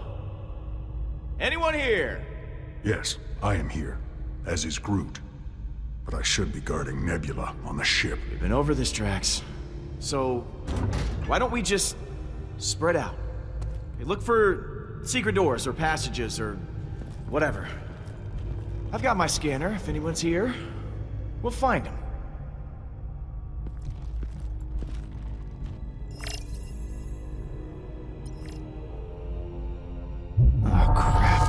Anyone here? Yes, I am here, as is Groot. But I should be guarding Nebula on the ship. We've been over this, Drax. So, why don't we just spread out? Okay, look for secret doors or passages or whatever. I've got my scanner. If anyone's here, we'll find them. Oh, crap.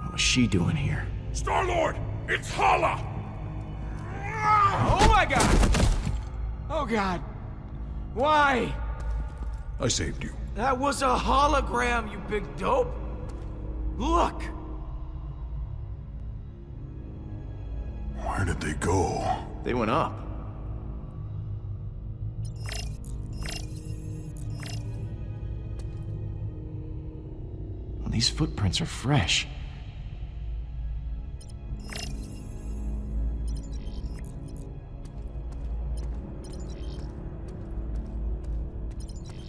What was she doing here? Star-Lord! It's Hala! Oh my god! Oh god. Why? I saved you. That was a hologram, you big dope. Look! Where did they go? They went up. Well, these footprints are fresh.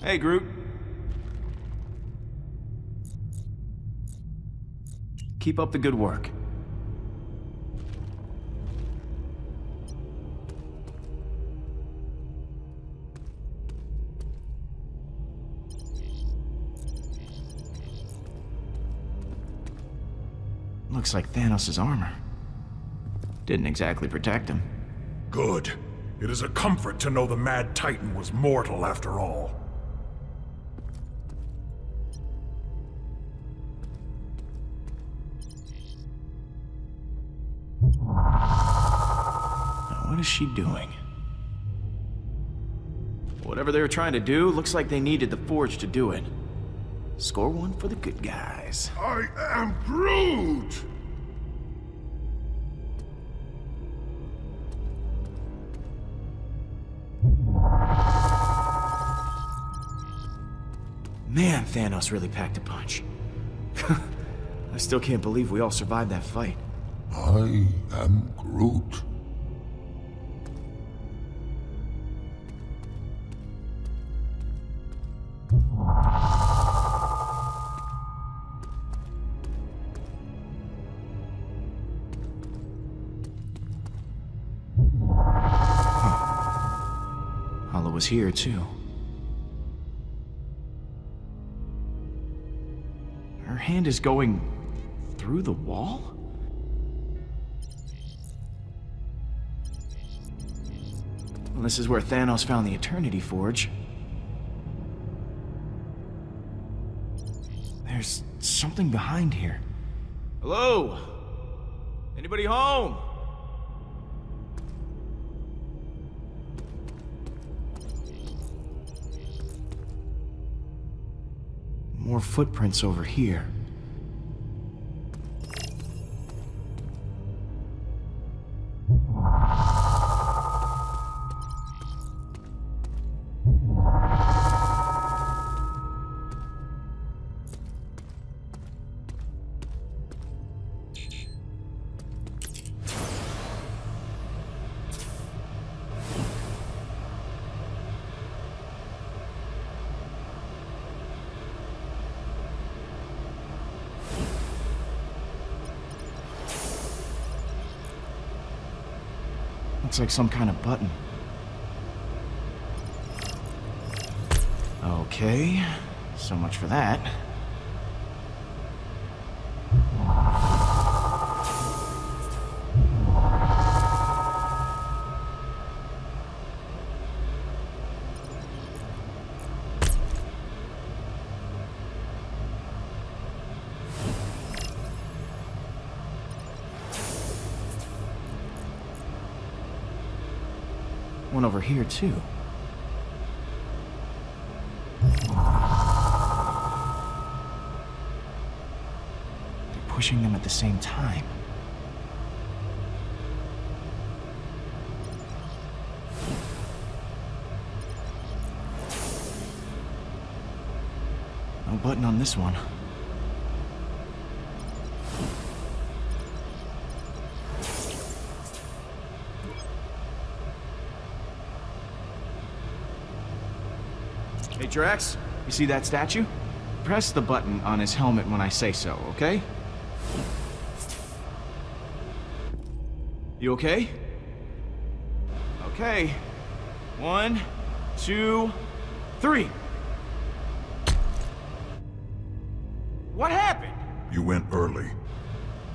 Hey, Groot. Keep up the good work. Looks like Thanos' armor. Didn't exactly protect him. Good. It is a comfort to know the Mad Titan was mortal after all. Now, what is she doing? Whatever they were trying to do, looks like they needed the Forge to do it. Score one for the good guys. I am Groot! Man, Thanos really packed a punch. I still can't believe we all survived that fight. I am Groot. Hala was here, too. Her hand is going through the wall? Well, this is where Thanos found the Eternity Forge. There's something behind here. Hello? Anybody home? More footprints over here. Looks like some kind of button. Okay, so much for that. One over here, too. They're pushing them at the same time. No button on this one. Hey, Drax, you see that statue? Press the button on his helmet when I say so, okay? You okay? Okay. 1, 2, 3. What happened? You went early.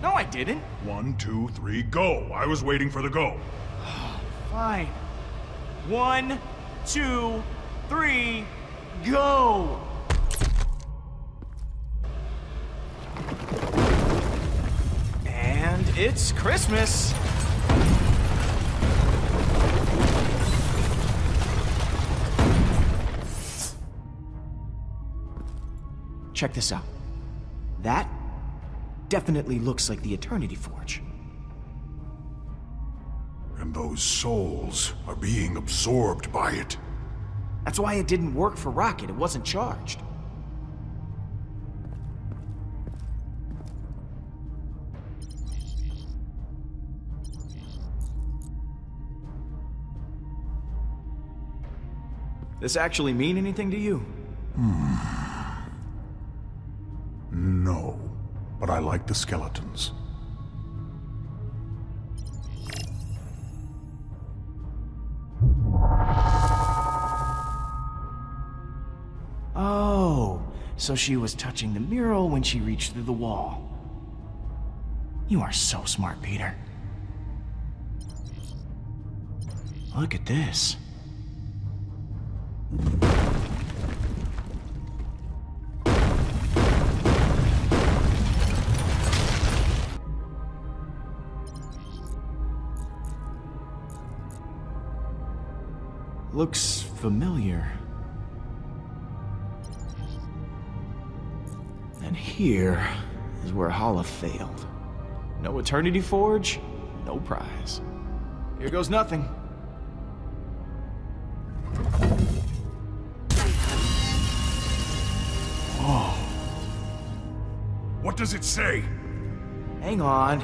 No, I didn't. 1, 2, 3, go! I was waiting for the go. Fine. 1, 2, 3, go! And it's Christmas! Check this out. That definitely looks like the Eternity Forge. And those souls are being absorbed by it. That's why it didn't work for Rocket. It wasn't charged. This actually mean anything to you? No, but I like the skeletons. Oh, so she was touching the mural when she reached through the wall. You are so smart, Peter. Look at this. Looks familiar. And here is where Hala failed. No Eternity Forge, no prize. Here goes nothing. Oh. What does it say? Hang on.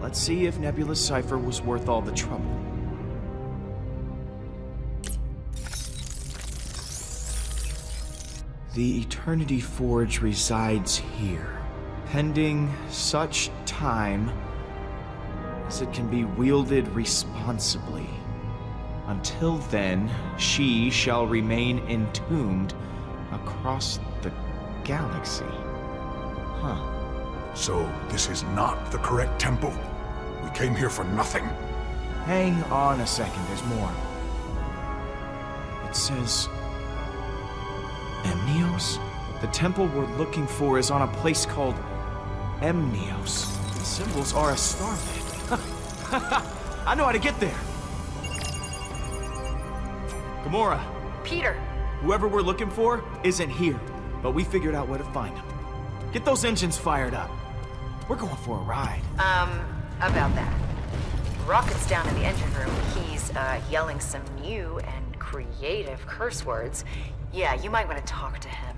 Let's see if Nebula's cipher was worth all the trouble. The Eternity Forge resides here, pending such time as it can be wielded responsibly. Until then, she shall remain entombed across the galaxy. Huh. So, this is not the correct temple? We came here for nothing. Hang on a second, there's more. It says... Emnios? The temple we're looking for is on a place called Emnios. The symbols are a starlight. I know how to get there. Gamora. Peter. Whoever we're looking for isn't here, but we figured out where to find him. Get those engines fired up. We're going for a ride. About that. Rocket's down in the engine room. He's, yelling some new and creative curse words. Yeah, you might want to talk to him.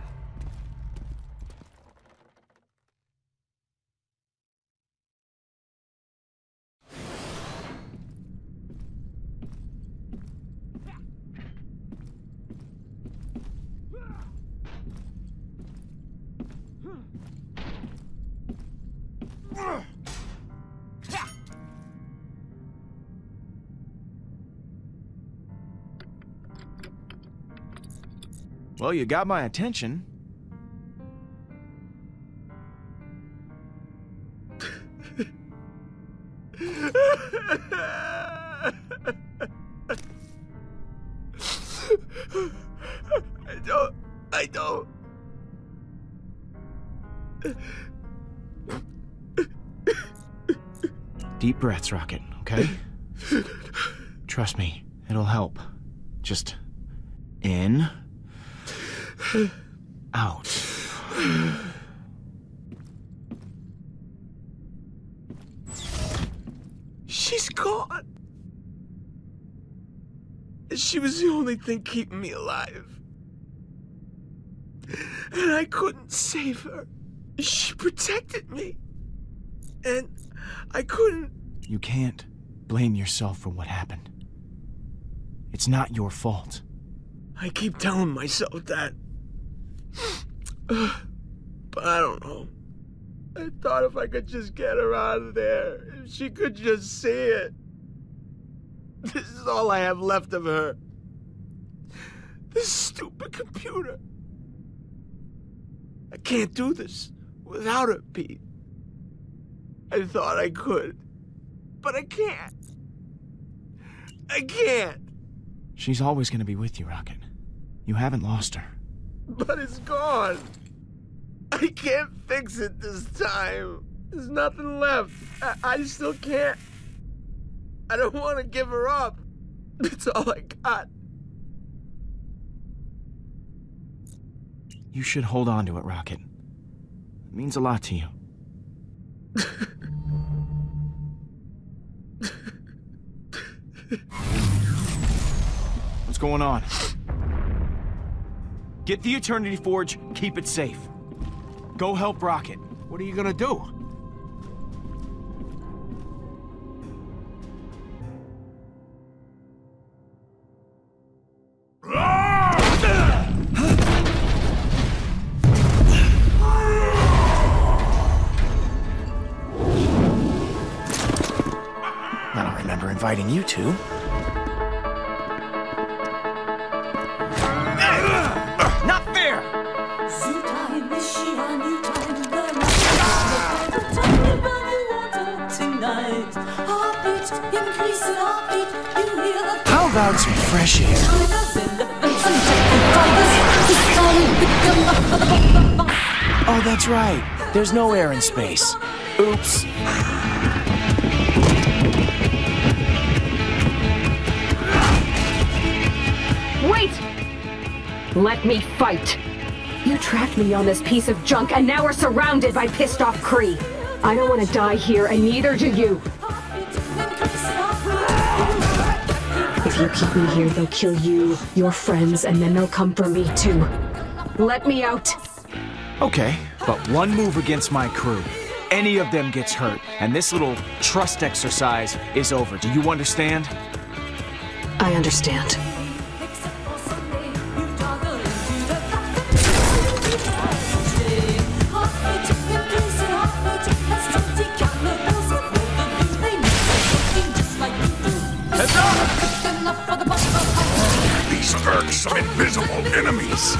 Well, you got my attention. I don't. Deep breaths, Rocket, okay? Trust me, it'll help. Just in, out. She's gone. She was the only thing keeping me alive. And I couldn't save her. She protected me. And I couldn't... You can't blame yourself for what happened. It's not your fault. I keep telling myself that. But I don't know. I thought if I could just get her out of there, if she could just see it. This is all I have left of her. This stupid computer. I can't do this without her, Pete. I thought I could, but I can't. I can't. She's always gonna be with you, Rocket. You haven't lost her. But it's gone. I can't fix it this time. There's nothing left. I still can't. I don't want to give her up. It's all I got. You should hold on to it, Rocket. It means a lot to you. What's going on? Get the Eternity Forge, keep it safe. Go help Rocket. What are you gonna do? fighting you two. Not fair! How about some fresh air? Oh, that's right. There's no air in space. Oops. Wait! Let me fight. You tracked me on this piece of junk, and now we're surrounded by pissed-off Kree. I don't want to die here, and neither do you. If you keep me here, they'll kill you, your friends, and then they'll come for me too. Let me out. Okay, but one move against my crew. Any of them gets hurt, and this little trust exercise is over. Do you understand? I understand. These irksome invisible enemies.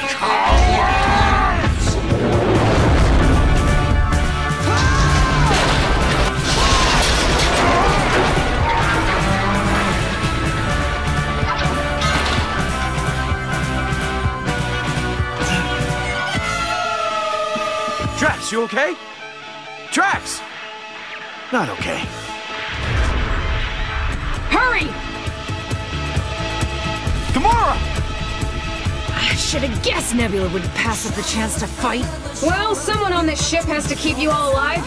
Cowards! Drax, you okay? Drax! Not okay. Hurry! Gamora! I should have guessed Nebula wouldn't pass up the chance to fight. Well, someone on this ship has to keep you all alive.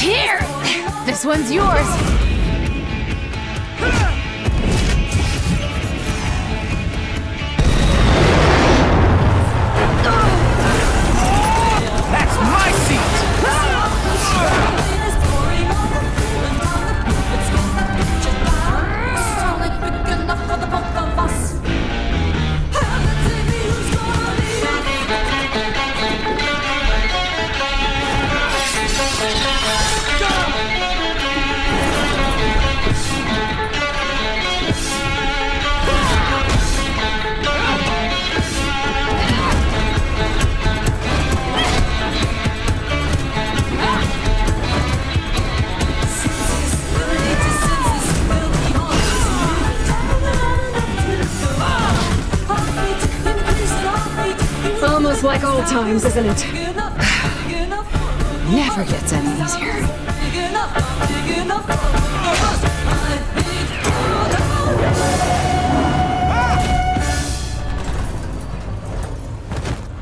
Here! This one's yours. That's my seat! Almost like old times, isn't it? Never gets any easier.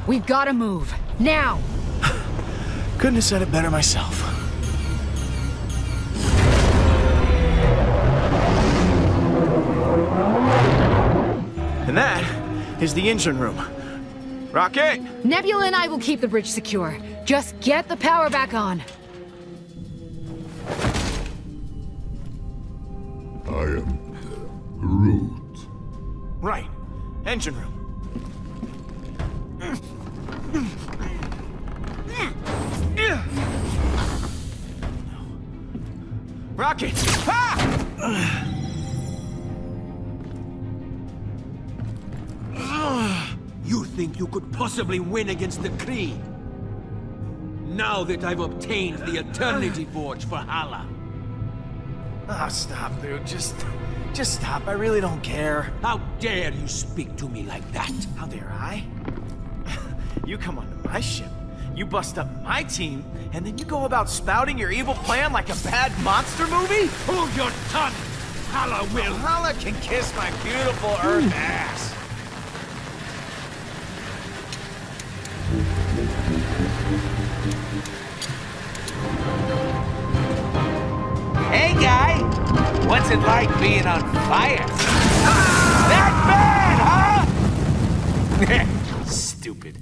We've got to move. Now! Couldn't have said it better myself. And that is the engine room. Rocket! Nebula and I will keep the bridge secure. Just get the power back on. I am Groot. Right. Engine room. Rocket! Ah! You think you could possibly win against the Kree? Now that I've obtained the Eternity Forge for Hala. Oh, stop, dude. Just stop. I really don't care. How dare you speak to me like that? How dare I? You come onto my ship, you bust up my team, and then you go about spouting your evil plan like a bad monster movie? Hold your tongue! Hala will! Hala can kiss my beautiful Earth ass. Hey, guy! What's it like being on fire? That bad, huh? Stupid.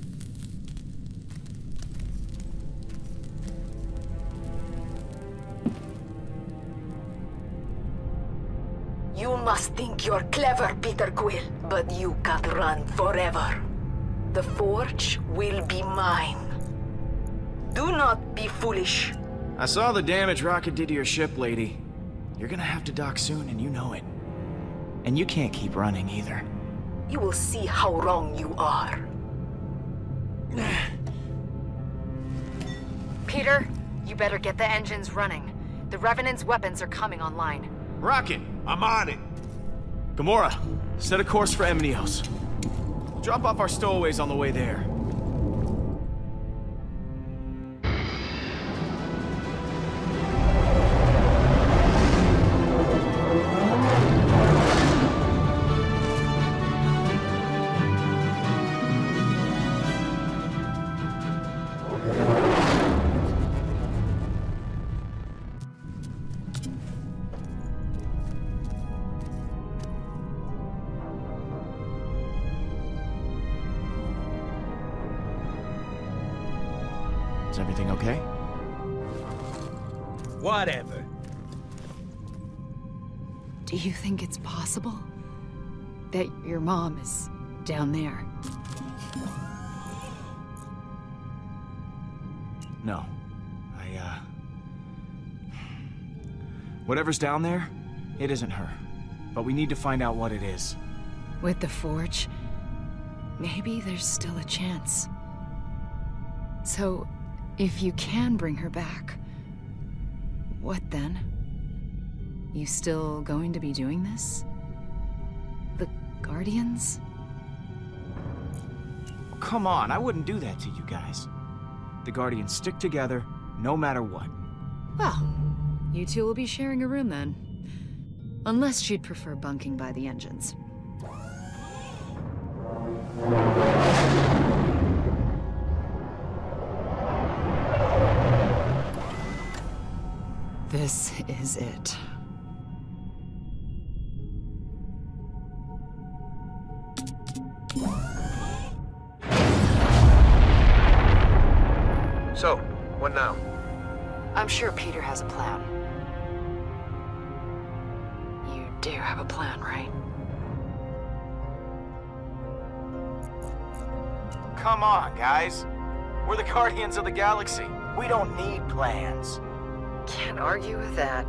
You must think you're clever, Peter Quill, but you can't run forever. The Forge will be mine. Do not be foolish. I saw the damage Rocket did to your ship, lady. You're gonna have to dock soon, and you know it. And you can't keep running either. You will see how wrong you are. Peter, you better get the engines running. The Revenant's weapons are coming online. Rocket! I'm on it. Gamora, set a course for Emnios. Drop off our stowaways on the way there. Is everything okay? Whatever. Do you think it's possible that your mom is down there? No. Whatever's down there, it isn't her. But we need to find out what it is. With the Forge, maybe there's still a chance. So, if you can bring her back, what then? You still going to be doing this? The Guardians? Come on, I wouldn't do that to you guys. The Guardians stick together, no matter what. Well, you two will be sharing a room then. Unless she'd prefer bunking by the engines. This is it. So, what now? I'm sure Peter has a plan. You do have a plan, right? Come on, guys. We're the Guardians of the Galaxy. We don't need plans. Can't argue with that.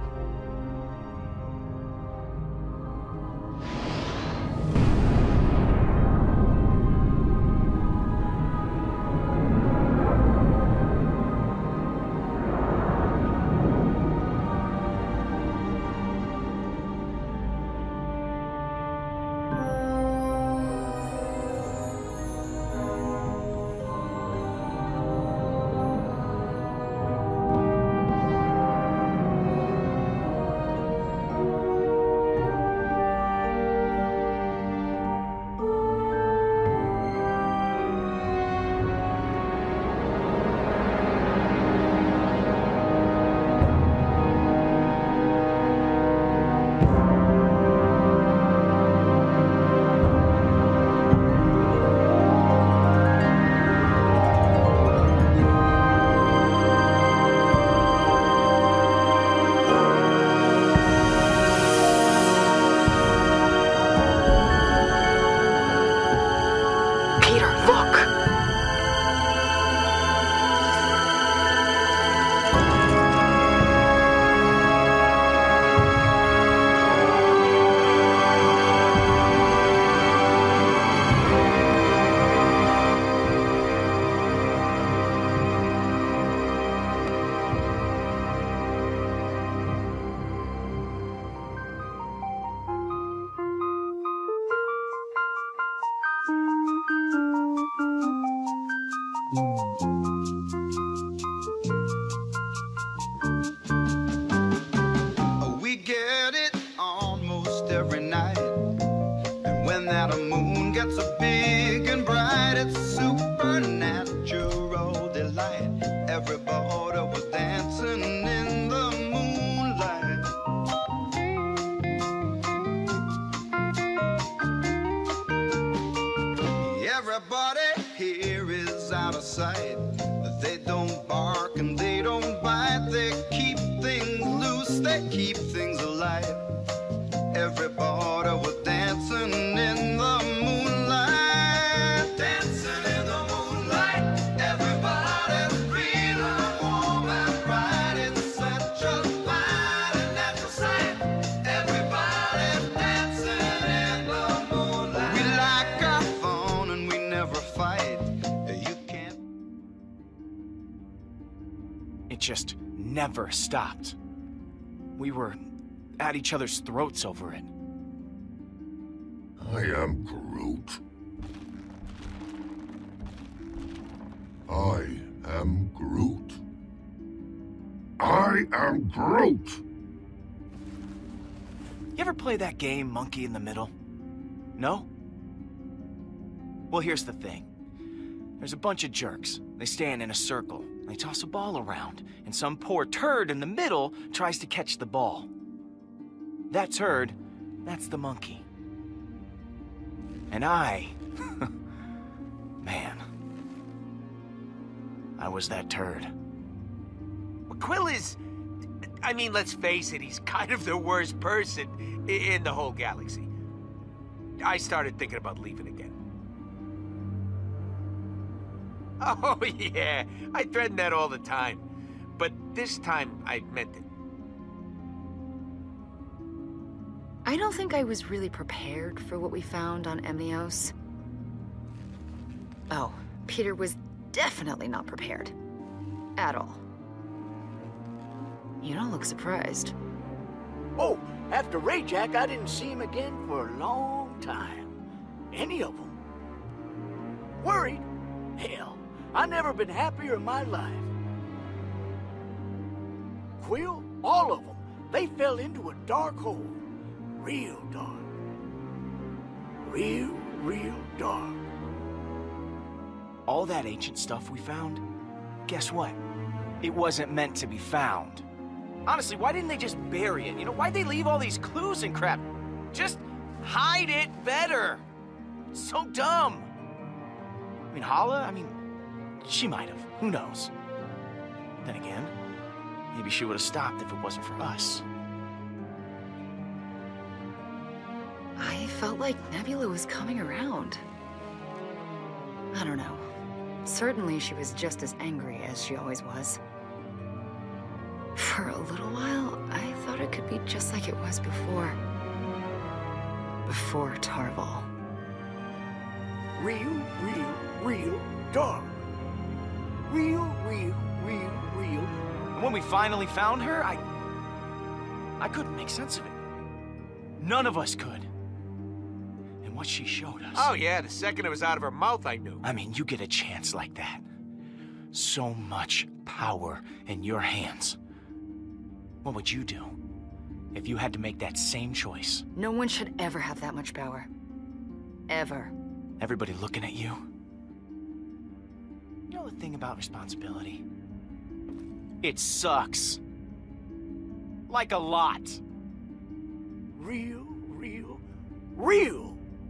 We get it almost every night. And when that moon gets so big and bright, it's supernatural delight. Everybody was dancing in the moonlight. Everybody here is out of sight. They don't bark and they don't bite. They keep things loose, they keep things alive. Everybody was dancing in the moonlight. Dancing in the moonlight. Everybody's feeling just never stopped. We were at each other's throats over it. I am Groot. I am Groot. I am Groot! You ever play that game, Monkey in the Middle? No? Well, here's the thing. There's a bunch of jerks. They stand in a circle. They toss a ball around, and some poor turd in the middle tries to catch the ball. That turd, that's the monkey. And I... man. I was that turd. Well, Quill is... I mean, let's face it, he's kind of the worst person in the whole galaxy. I started thinking about leaving again. Oh, yeah, I threaten that all the time. But this time, I meant it. I don't think I was really prepared for what we found on Emnios. Oh, Peter was definitely not prepared. At all. You don't look surprised. Oh, after Rayjack, I didn't see him again for a long time. Any of them. Worried? Hell, I've never been happier in my life. Quill, all of them, they fell into a dark hole. Real dark. Real dark. All that ancient stuff we found, guess what? It wasn't meant to be found. Honestly, why didn't they just bury it? You know, why'd they leave all these clues and crap? Just hide it better. So dumb. I mean, Hala, she might have. Who knows? Then again, maybe she would have stopped if it wasn't for us. I felt like Nebula was coming around. I don't know. Certainly she was just as angry as she always was. For a little while, I thought it could be just like it was before. Before Tarval. Real dark. Real. And when we finally found her, I couldn't make sense of it. None of us could. And what she showed us... Oh yeah, the second it was out of her mouth, I knew. I mean, you get a chance like that. So much power in your hands. What would you do if you had to make that same choice? No one should ever have that much power. Ever. Everybody looking at you. You know the thing about responsibility? It sucks. Like a lot. Real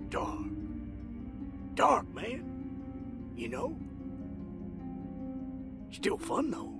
dark. Dark, man. You know? Still fun, though.